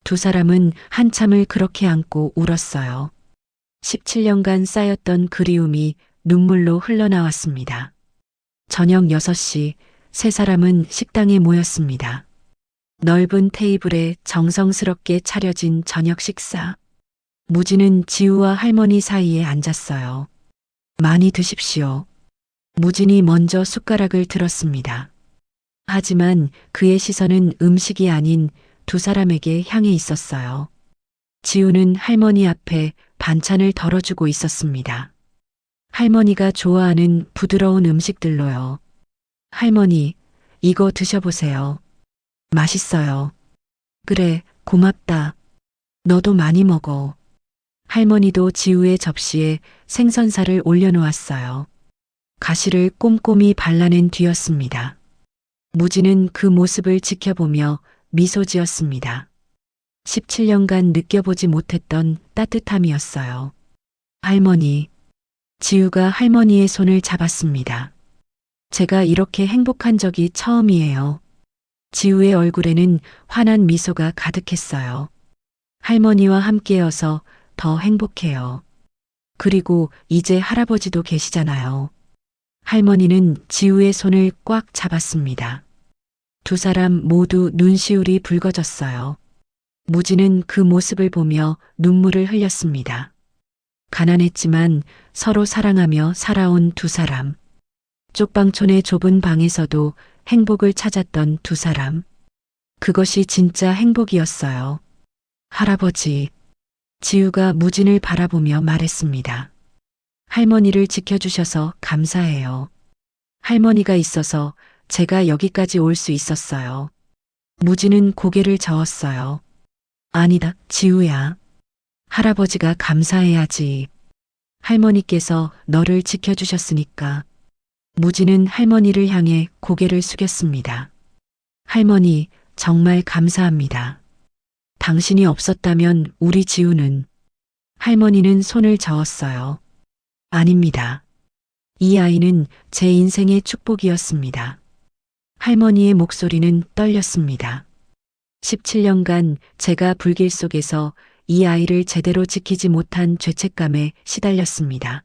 두 사람은 한참을 그렇게 안고 울었어요. 17년간 쌓였던 그리움이 눈물로 흘러나왔습니다. 저녁 6시 세 사람은 식당에 모였습니다. 넓은 테이블에 정성스럽게 차려진 저녁 식사. 무진은 지우와 할머니 사이에 앉았어요. 많이 드십시오. 무진이 먼저 숟가락을 들었습니다. 하지만 그의 시선은 음식이 아닌 두 사람에게 향해 있었어요. 지우는 할머니 앞에 반찬을 덜어주고 있었습니다. 할머니가 좋아하는 부드러운 음식들로요. 할머니, 이거 드셔보세요. 맛있어요. 그래, 고맙다. 너도 많이 먹어. 할머니도 지우의 접시에 생선살을 올려놓았어요. 가시를 꼼꼼히 발라낸 뒤였습니다. 무진은 그 모습을 지켜보며 미소 지었습니다. 17년간 느껴보지 못했던 따뜻함이었어요. 할머니. 지우가 할머니의 손을 잡았습니다. 제가 이렇게 행복한 적이 처음이에요. 지우의 얼굴에는 환한 미소가 가득했어요. 할머니와 함께여서 더 행복해요. 그리고 이제 할아버지도 계시잖아요. 할머니는 지우의 손을 꽉 잡았습니다. 두 사람 모두 눈시울이 붉어졌어요. 무진은 그 모습을 보며 눈물을 흘렸습니다. 가난했지만 서로 사랑하며 살아온 두 사람. 쪽방촌의 좁은 방에서도 행복을 찾았던 두 사람. 그것이 진짜 행복이었어요. 할아버지. 지우가 무진을 바라보며 말했습니다. 할머니를 지켜주셔서 감사해요. 할머니가 있어서 제가 여기까지 올 수 있었어요. 무진은 고개를 저었어요. 아니다, 지우야. 할아버지가 감사해야지. 할머니께서 너를 지켜주셨으니까. 무진은 할머니를 향해 고개를 숙였습니다. 할머니, 정말 감사합니다. 당신이 없었다면 우리 지우는. 할머니는 손을 저었어요. 아닙니다. 이 아이는 제 인생의 축복이었습니다. 할머니의 목소리는 떨렸습니다. 17년간 제가 불길 속에서 이 아이를 제대로 지키지 못한 죄책감에 시달렸습니다.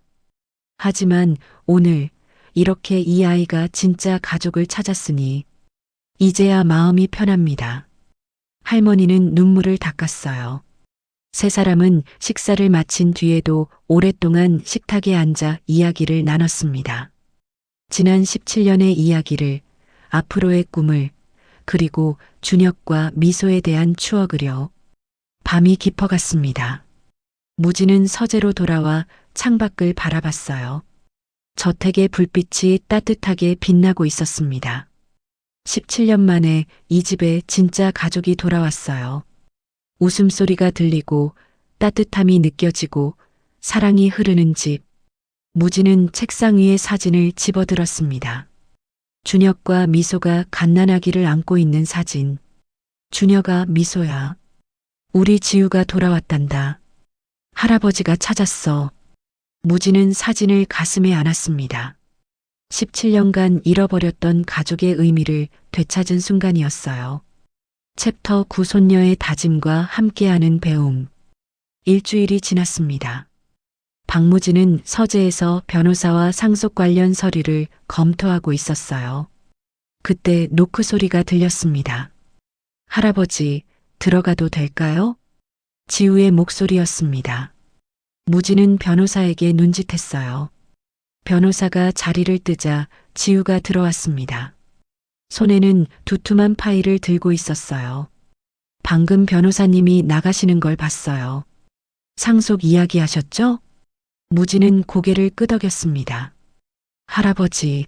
하지만 오늘 이렇게 이 아이가 진짜 가족을 찾았으니 이제야 마음이 편합니다. 할머니는 눈물을 닦았어요. 세 사람은 식사를 마친 뒤에도 오랫동안 식탁에 앉아 이야기를 나눴습니다. 지난 17년의 이야기를, 앞으로의 꿈을, 그리고 준혁과 미소에 대한 추억을요. 밤이 깊어갔습니다. 무진은 서재로 돌아와 창밖을 바라봤어요. 저택의 불빛이 따뜻하게 빛나고 있었습니다. 17년 만에 이 집에 진짜 가족이 돌아왔어요. 웃음소리가 들리고 따뜻함이 느껴지고 사랑이 흐르는 집. 무진은 책상 위에 사진을 집어들었습니다. 준혁과 미소가 갓난아기를 안고 있는 사진. 준혁아, 미소야. 우리 지우가 돌아왔단다. 할아버지가 찾았어. 무진은 사진을 가슴에 안았습니다. 17년간 잃어버렸던 가족의 의미를 되찾은 순간이었어요. 챕터 9 손녀의 다짐과 함께하는 배움. 일주일이 지났습니다. 박무진은 서재에서 변호사와 상속 관련 서류를 검토하고 있었어요. 그때 노크 소리가 들렸습니다. 할아버지, 들어가도 될까요? 지우의 목소리였습니다. 무진은 변호사에게 눈짓했어요. 변호사가 자리를 뜨자 지우가 들어왔습니다. 손에는 두툼한 파일을 들고 있었어요. 방금 변호사님이 나가시는 걸 봤어요. 상속 이야기하셨죠? 무진은 고개를 끄덕였습니다. 할아버지.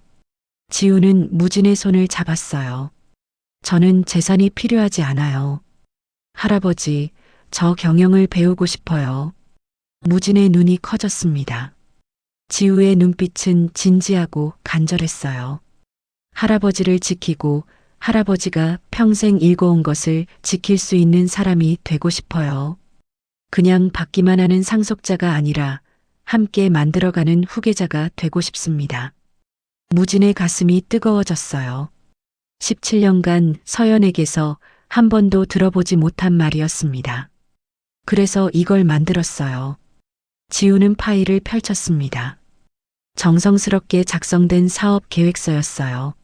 지우는 무진의 손을 잡았어요. 저는 재산이 필요하지 않아요. 할아버지, 저 경영을 배우고 싶어요. 무진의 눈이 커졌습니다. 지우의 눈빛은 진지하고 간절했어요. 할아버지를 지키고 할아버지가 평생 일궈온 것을 지킬 수 있는 사람이 되고 싶어요. 그냥 받기만 하는 상속자가 아니라 함께 만들어가는 후계자가 되고 싶습니다. 무진의 가슴이 뜨거워졌어요. 17년간 서연에게서 한 번도 들어보지 못한 말이었습니다. 그래서 이걸 만들었어요. 지우는 파일을 펼쳤습니다. 정성스럽게 작성된 사업 계획서였어요.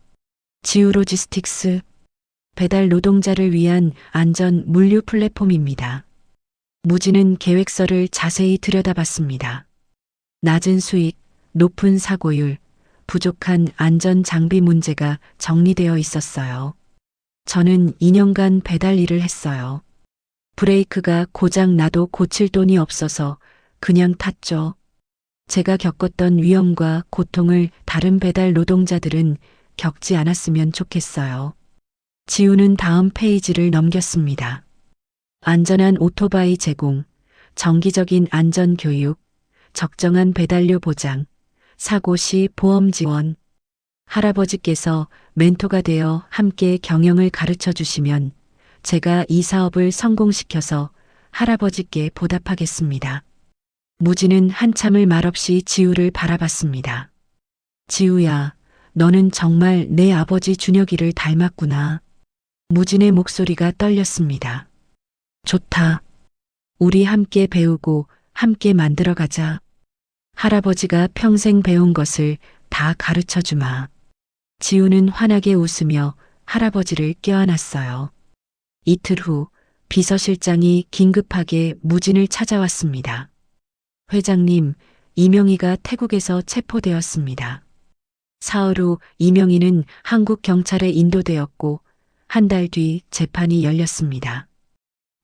지우 로지스틱스, 배달 노동자를 위한 안전 물류 플랫폼입니다. 무진은 계획서를 자세히 들여다봤습니다. 낮은 수익, 높은 사고율, 부족한 안전 장비 문제가 정리되어 있었어요. 저는 2년간 배달 일을 했어요. 브레이크가 고장 나도 고칠 돈이 없어서 그냥 탔죠. 제가 겪었던 위험과 고통을 다른 배달 노동자들은 겪지 않았으면 좋겠어요. 지우는 다음 페이지를 넘겼습니다. 안전한 오토바이 제공, 정기적인 안전 교육, 적정한 배달료 보장, 사고 시 보험 지원. 할아버지께서 멘토가 되어 함께 경영을 가르쳐 주시면 제가 이 사업을 성공시켜서 할아버지께 보답하겠습니다. 무진은 한참을 말없이 지우를 바라봤습니다. 지우야, 너는 정말 내 아버지 준혁이를 닮았구나. 무진의 목소리가 떨렸습니다. 좋다. 우리 함께 배우고 함께 만들어가자. 할아버지가 평생 배운 것을 다 가르쳐 주마. 지우는 환하게 웃으며 할아버지를 껴안았어요. 이틀 후 비서실장이 긴급하게 무진을 찾아왔습니다. 회장님, 이명희가 태국에서 체포되었습니다. 사흘 후 이명희는 한국 경찰에 인도되었고 한 달 뒤 재판이 열렸습니다.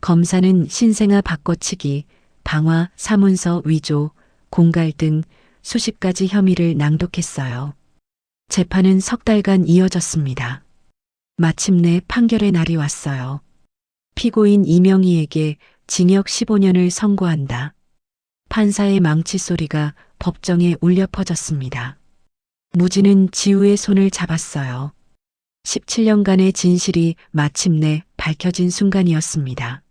검사는 신생아 바꿔치기, 방화, 사문서 위조, 공갈 등 수십 가지 혐의를 낭독했어요. 재판은 석 달간 이어졌습니다. 마침내 판결의 날이 왔어요. 피고인 이명희에게 징역 15년을 선고한다. 판사의 망치 소리가 법정에 울려 퍼졌습니다. 무진은 지우의 손을 잡았어요. 17년간의 진실이 마침내 밝혀진 순간이었습니다.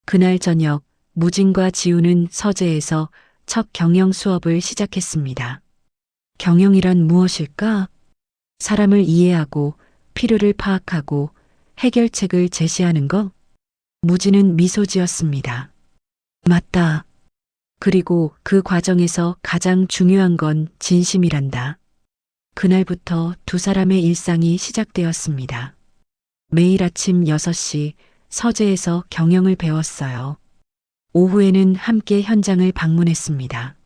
그날 저녁 무진과 지우는 서재에서 첫 경영 수업을 시작했습니다. 경영이란 무엇일까? 사람을 이해하고 필요를 파악하고 해결책을 제시하는 것? 무진은 미소 지었습니다. 맞다. 그리고 그 과정에서 가장 중요한 건 진심이란다. 그날부터 두 사람의 일상이 시작되었습니다. 매일 아침 6시 서재에서 경영을 배웠어요. 오후에는 함께 현장을 방문했습니다.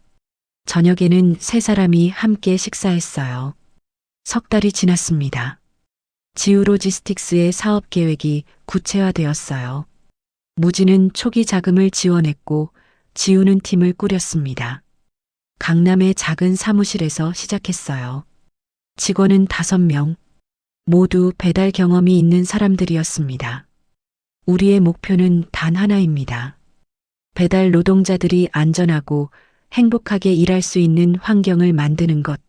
저녁에는 세 사람이 함께 식사했어요. 석 달이 지났습니다. 지우로지스틱스의 사업 계획이 구체화되었어요. 무진은 초기 자금을 지원했고 지우는 팀을 꾸렸습니다. 강남의 작은 사무실에서 시작했어요. 직원은 5명, 모두 배달 경험이 있는 사람들이었습니다. 우리의 목표는 단 하나입니다. 배달 노동자들이 안전하고 행복하게 일할 수 있는 환경을 만드는 것.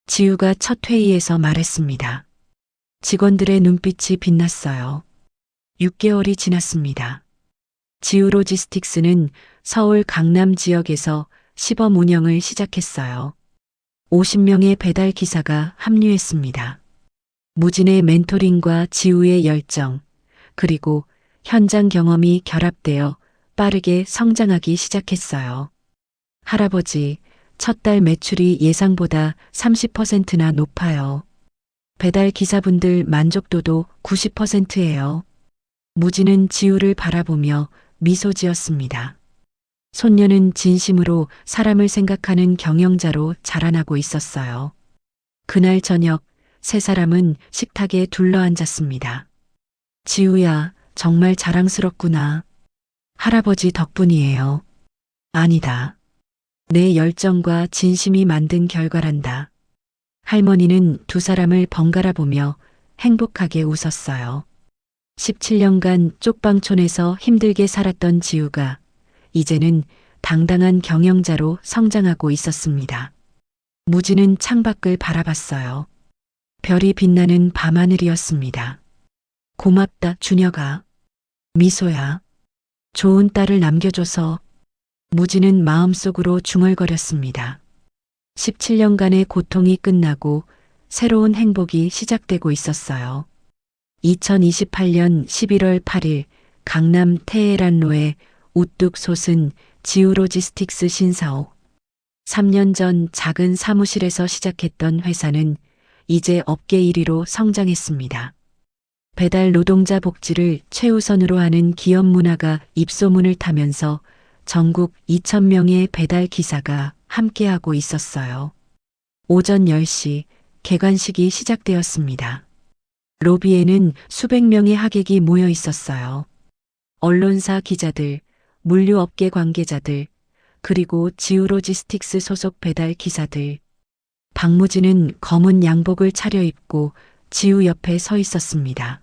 지우가 첫 회의에서 말했습니다. 직원들의 눈빛이 빛났어요. 6개월이 지났습니다. 지우로지스틱스는 서울 강남 지역에서 시범 운영을 시작했어요. 50명의 배달 기사가 합류했습니다. 무진의 멘토링과 지우의 열정, 그리고 현장 경험이 결합되어 빠르게 성장하기 시작했어요. 할아버지, 첫 달 매출이 예상보다 30%나 높아요. 배달 기사분들 만족도도 90%예요. 무진은 지우를 바라보며 미소 지었습니다. 손녀는 진심으로 사람을 생각하는 경영자로 자라나고 있었어요. 그날 저녁 세 사람은 식탁에 둘러앉았습니다. 지우야, 정말 자랑스럽구나. 할아버지 덕분이에요. 아니다. 내 열정과 진심이 만든 결과란다. 할머니는 두 사람을 번갈아 보며 행복하게 웃었어요. 17년간 쪽방촌에서 힘들게 살았던 지우가 이제는 당당한 경영자로 성장하고 있었습니다. 무진은 창밖을 바라봤어요. 별이 빛나는 밤하늘이었습니다. 고맙다, 준혁아. 미소야. 좋은 딸을 남겨줘서. 무진은 마음속으로 중얼거렸습니다. 17년간의 고통이 끝나고 새로운 행복이 시작되고 있었어요. 2028년 11월 8일 강남 테헤란로에 우뚝 솟은 지우로지스틱스 신사옥. 3년 전 작은 사무실에서 시작했던 회사는 이제 업계 1위로 성장했습니다. 배달 노동자 복지를 최우선으로 하는 기업 문화가 입소문을 타면서 전국 2,000명의 배달 기사가 함께하고 있었어요. 오전 10시 개관식이 시작되었습니다. 로비에는 수백 명의 하객이 모여 있었어요. 언론사 기자들, 물류업계 관계자들, 그리고 지우로지스틱스 소속 배달 기사들. 박무진은 검은 양복을 차려입고 지우 옆에 서 있었습니다.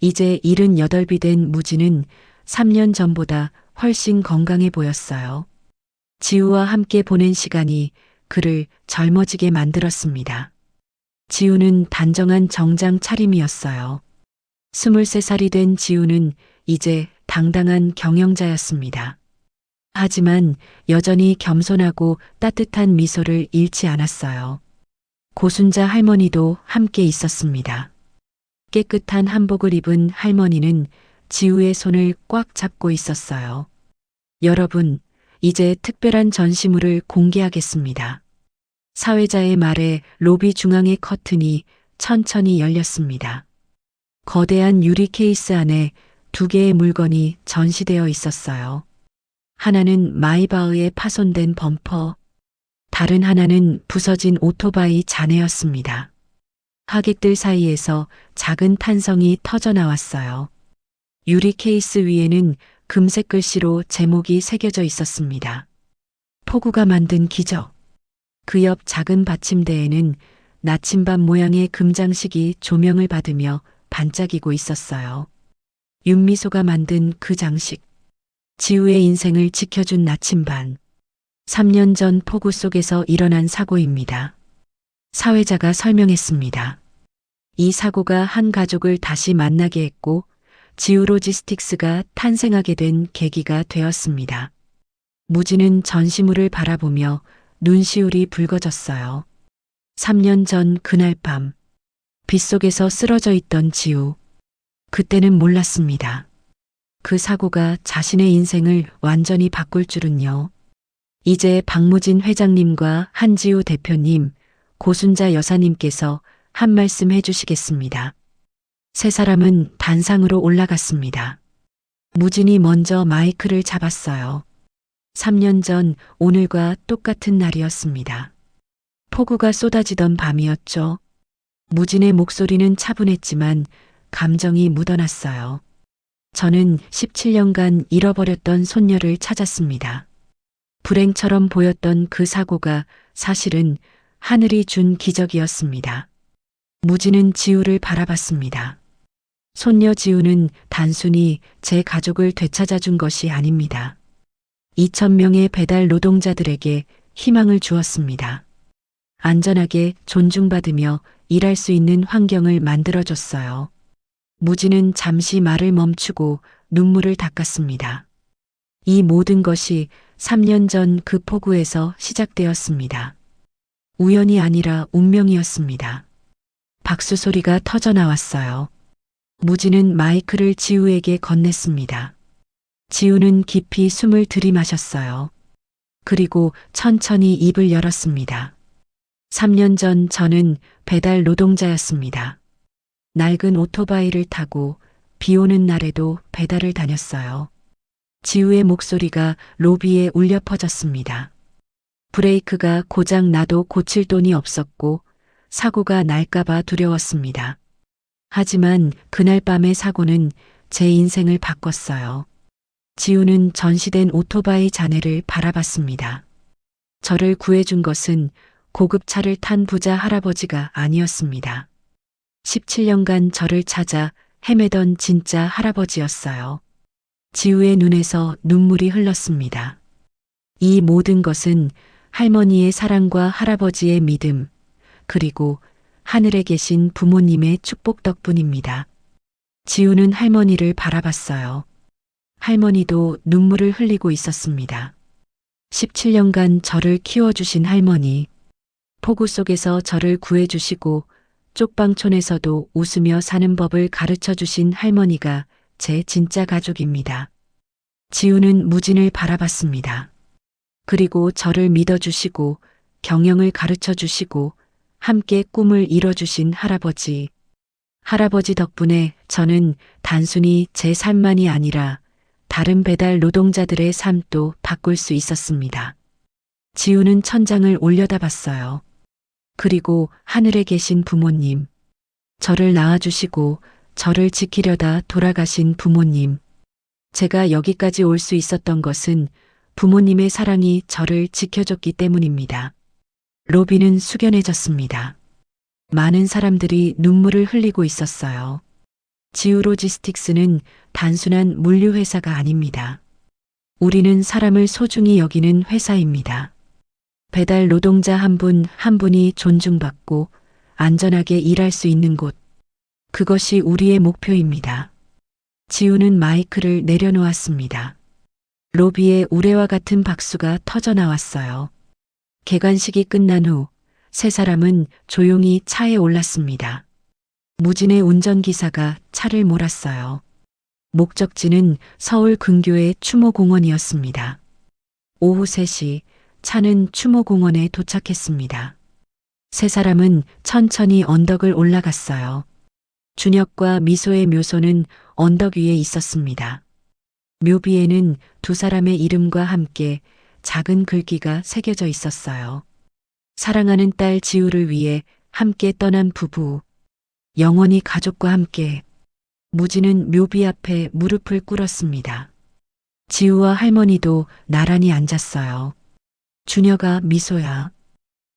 이제 78이 된 무진은 3년 전보다 훨씬 건강해 보였어요. 지우와 함께 보낸 시간이 그를 젊어지게 만들었습니다. 지우는 단정한 정장 차림이었어요. 23살이 된 지우는 이제 당당한 경영자였습니다. 하지만 여전히 겸손하고 따뜻한 미소를 잃지 않았어요. 고순자 할머니도 함께 있었습니다. 깨끗한 한복을 입은 할머니는 지우의 손을 꽉 잡고 있었어요. 여러분, 이제 특별한 전시물을 공개하겠습니다. 사회자의 말에 로비 중앙의 커튼이 천천히 열렸습니다. 거대한 유리 케이스 안에 2개의 물건이 전시되어 있었어요. 하나는 마이바흐의 파손된 범퍼, 다른 하나는 부서진 오토바이 잔해였습니다. 하객들 사이에서 작은 탄성이 터져 나왔어요. 유리 케이스 위에는 금색 글씨로 제목이 새겨져 있었습니다. 폭우가 만든 기적. 그 옆 작은 받침대에는 나침반 모양의 금장식이 조명을 받으며 반짝이고 있었어요. 윤미소가 만든 그 장식. 지우의 인생을 지켜준 나침반. 3년 전 폭우 속에서 일어난 사고입니다. 사회자가 설명했습니다. 이 사고가 한 가족을 다시 만나게 했고 지우로지스틱스가 탄생하게 된 계기가 되었습니다. 무진은 전시물을 바라보며 눈시울이 붉어졌어요. 3년 전 그날 밤, 빗속에서 쓰러져 있던 지우. 그때는 몰랐습니다. 그 사고가 자신의 인생을 완전히 바꿀 줄은요. 이제 박무진 회장님과 한지우 대표님, 고순자 여사님께서 한 말씀 해주시겠습니다. 세 사람은 단상으로 올라갔습니다. 무진이 먼저 마이크를 잡았어요. 3년 전 오늘과 똑같은 날이었습니다. 폭우가 쏟아지던 밤이었죠. 무진의 목소리는 차분했지만 감정이 묻어났어요. 저는 17년간 잃어버렸던 손녀를 찾았습니다. 불행처럼 보였던 그 사고가 사실은 하늘이 준 기적이었습니다. 무진은 지우를 바라봤습니다. 손녀 지우는 단순히 제 가족을 되찾아준 것이 아닙니다. 2,000명의 배달 노동자들에게 희망을 주었습니다. 안전하게 존중받으며 일할 수 있는 환경을 만들어줬어요. 무진은 잠시 말을 멈추고 눈물을 닦았습니다. 이 모든 것이 3년 전 그 폭우에서 시작되었습니다. 우연이 아니라 운명이었습니다. 박수 소리가 터져 나왔어요. 무진은 마이크를 지우에게 건넸습니다. 지우는 깊이 숨을 들이마셨어요. 그리고 천천히 입을 열었습니다. 3년 전 저는 배달 노동자였습니다. 낡은 오토바이를 타고 비 오는 날에도 배달을 다녔어요. 지우의 목소리가 로비에 울려 퍼졌습니다. 브레이크가 고장 나도 고칠 돈이 없었고 사고가 날까봐 두려웠습니다. 하지만 그날 밤의 사고는 제 인생을 바꿨어요. 지우는 전시된 오토바이 잔해를 바라봤습니다. 저를 구해준 것은 고급차를 탄 부자 할아버지가 아니었습니다. 17년간 저를 찾아 헤매던 진짜 할아버지였어요. 지우의 눈에서 눈물이 흘렀습니다. 이 모든 것은 할머니의 사랑과 할아버지의 믿음, 그리고 하늘에 계신 부모님의 축복 덕분입니다. 지우는 할머니를 바라봤어요. 할머니도 눈물을 흘리고 있었습니다. 17년간 저를 키워주신 할머니, 폭우 속에서 저를 구해주시고 쪽방촌에서도 웃으며 사는 법을 가르쳐주신 할머니가 제 진짜 가족입니다. 지우는 무진을 바라봤습니다. 그리고 저를 믿어주시고 경영을 가르쳐주시고 함께 꿈을 이뤄주신 할아버지. 할아버지 덕분에 저는 단순히 제 삶만이 아니라 다른 배달 노동자들의 삶도 바꿀 수 있었습니다. 지우는 천장을 올려다봤어요. 그리고 하늘에 계신 부모님, 저를 낳아주시고 저를 지키려다 돌아가신 부모님. 제가 여기까지 올 수 있었던 것은 부모님의 사랑이 저를 지켜줬기 때문입니다. 로비는 숙연해졌습니다. 많은 사람들이 눈물을 흘리고 있었어요. 지우 로지스틱스는 단순한 물류회사가 아닙니다. 우리는 사람을 소중히 여기는 회사입니다. 배달 노동자 한 분 한 분이 존중받고 안전하게 일할 수 있는 곳. 그것이 우리의 목표입니다. 지우는 마이크를 내려놓았습니다. 로비에 우레와 같은 박수가 터져 나왔어요. 개관식이 끝난 후 세 사람은 조용히 차에 올랐습니다. 무진의 운전기사가 차를 몰았어요. 목적지는 서울 근교의 추모공원이었습니다. 오후 3시 차는 추모공원에 도착했습니다. 세 사람은 천천히 언덕을 올라갔어요. 준혁과 미소의 묘소는 언덕 위에 있었습니다. 묘비에는 두 사람의 이름과 함께 작은 글귀가 새겨져 있었어요. 사랑하는 딸 지우를 위해 함께 떠난 부부. 영원히 가족과 함께. 무진은 묘비 앞에 무릎을 꿇었습니다. 지우와 할머니도 나란히 앉았어요. 준혁아, 미소야.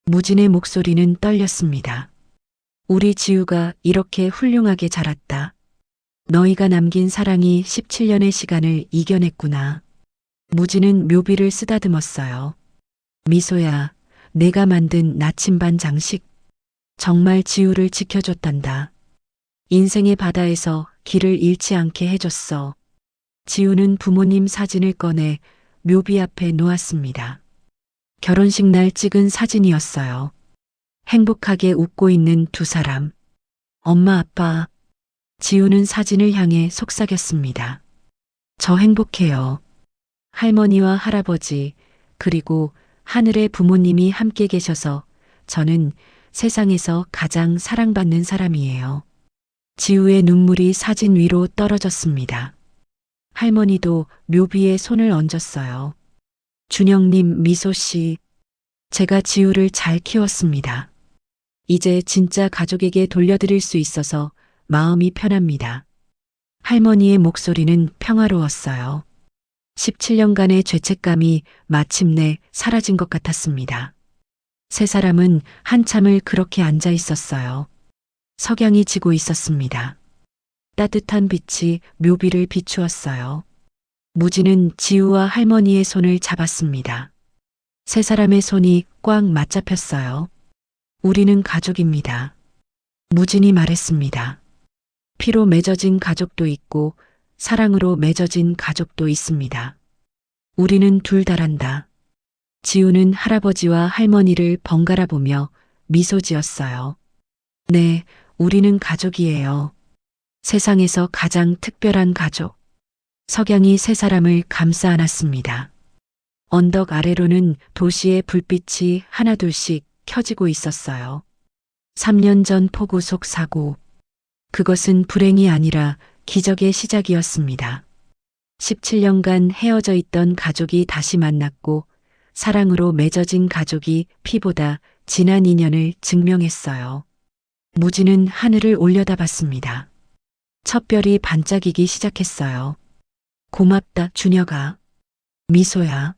무진의 목소리는 떨렸습니다. 우리 지우가 이렇게 훌륭하게 자랐다. 너희가 남긴 사랑이 17년의 시간을 이겨냈구나. 무진은 묘비를 쓰다듬었어요. 미소야, 내가 만든 나침반 장식. 정말 지우를 지켜줬단다. 인생의 바다에서 길을 잃지 않게 해줬어. 지우는 부모님 사진을 꺼내 묘비 앞에 놓았습니다. 결혼식 날 찍은 사진이었어요. 행복하게 웃고 있는 두 사람. 엄마, 아빠. 지우는 사진을 향해 속삭였습니다. 저 행복해요. 할머니와 할아버지, 그리고 하늘의 부모님이 함께 계셔서 저는 세상에서 가장 사랑받는 사람이에요. 지우의 눈물이 사진 위로 떨어졌습니다. 할머니도 묘비에 손을 얹었어요. 준영님, 미소씨, 제가 지우를 잘 키웠습니다. 이제 진짜 가족에게 돌려드릴 수 있어서 마음이 편합니다. 할머니의 목소리는 평화로웠어요. 17년간의 죄책감이 마침내 사라진 것 같았습니다. 세 사람은 한참을 그렇게 앉아 있었어요. 석양이 지고 있었습니다. 따뜻한 빛이 묘비를 비추었어요. 무진은 지우와 할머니의 손을 잡았습니다. 세 사람의 손이 꽉 맞잡혔어요. 우리는 가족입니다. 무진이 말했습니다. 피로 맺어진 가족도 있고 사랑으로 맺어진 가족도 있습니다. 우리는 둘 다란다. 지우는 할아버지와 할머니를 번갈아 보며 미소 지었어요. 네, 우리는 가족이에요. 세상에서 가장 특별한 가족. 석양이 세 사람을 감싸 안았습니다. 언덕 아래로는 도시의 불빛이 하나둘씩 켜지고 있었어요. 3년 전 폭우 속 사고. 그것은 불행이 아니라 기적의 시작이었습니다. 17년간 헤어져 있던 가족이 다시 만났고 사랑으로 맺어진 가족이 피보다 진한 인연을 증명했어요. 무진은 하늘을 올려다봤습니다. 첫 별이 반짝이기 시작했어요. 고맙다, 준혁아. 미소야.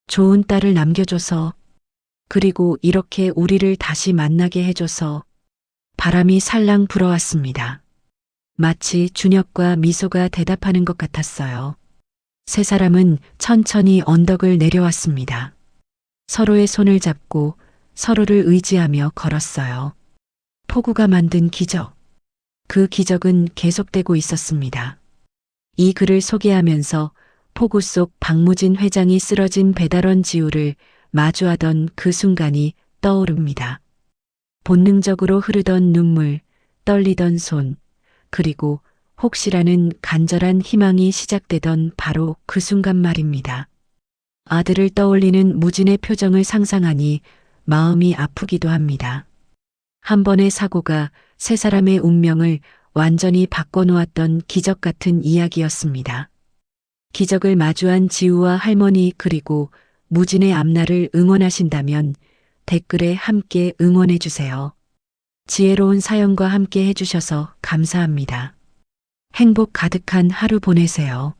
좋은 딸을 남겨줘서, 그리고 이렇게 우리를 다시 만나게 해줘서. 바람이 살랑 불어왔습니다. 마치 준혁과 미소가 대답하는 것 같았어요. 세 사람은 천천히 언덕을 내려왔습니다. 서로의 손을 잡고 서로를 의지하며 걸었어요. 폭우가 만든 기적. 그 기적은 계속되고 있었습니다. 이 글을 소개하면서 폭우 속 박무진 회장이 쓰러진 배달원 지우를 마주하던 그 순간이 떠오릅니다. 본능적으로 흐르던 눈물, 떨리던 손, 그리고 혹시라는 간절한 희망이 시작되던 바로 그 순간 말입니다. 아들을 떠올리는 무진의 표정을 상상하니 마음이 아프기도 합니다. 한 번의 사고가 세 사람의 운명을 완전히 바꿔놓았던 기적 같은 이야기였습니다. 기적을 마주한 지우와 할머니 그리고 무진의 앞날을 응원하신다면 댓글에 함께 응원해주세요. 지혜로운 사연과 함께 해주셔서 감사합니다. 행복 가득한 하루 보내세요.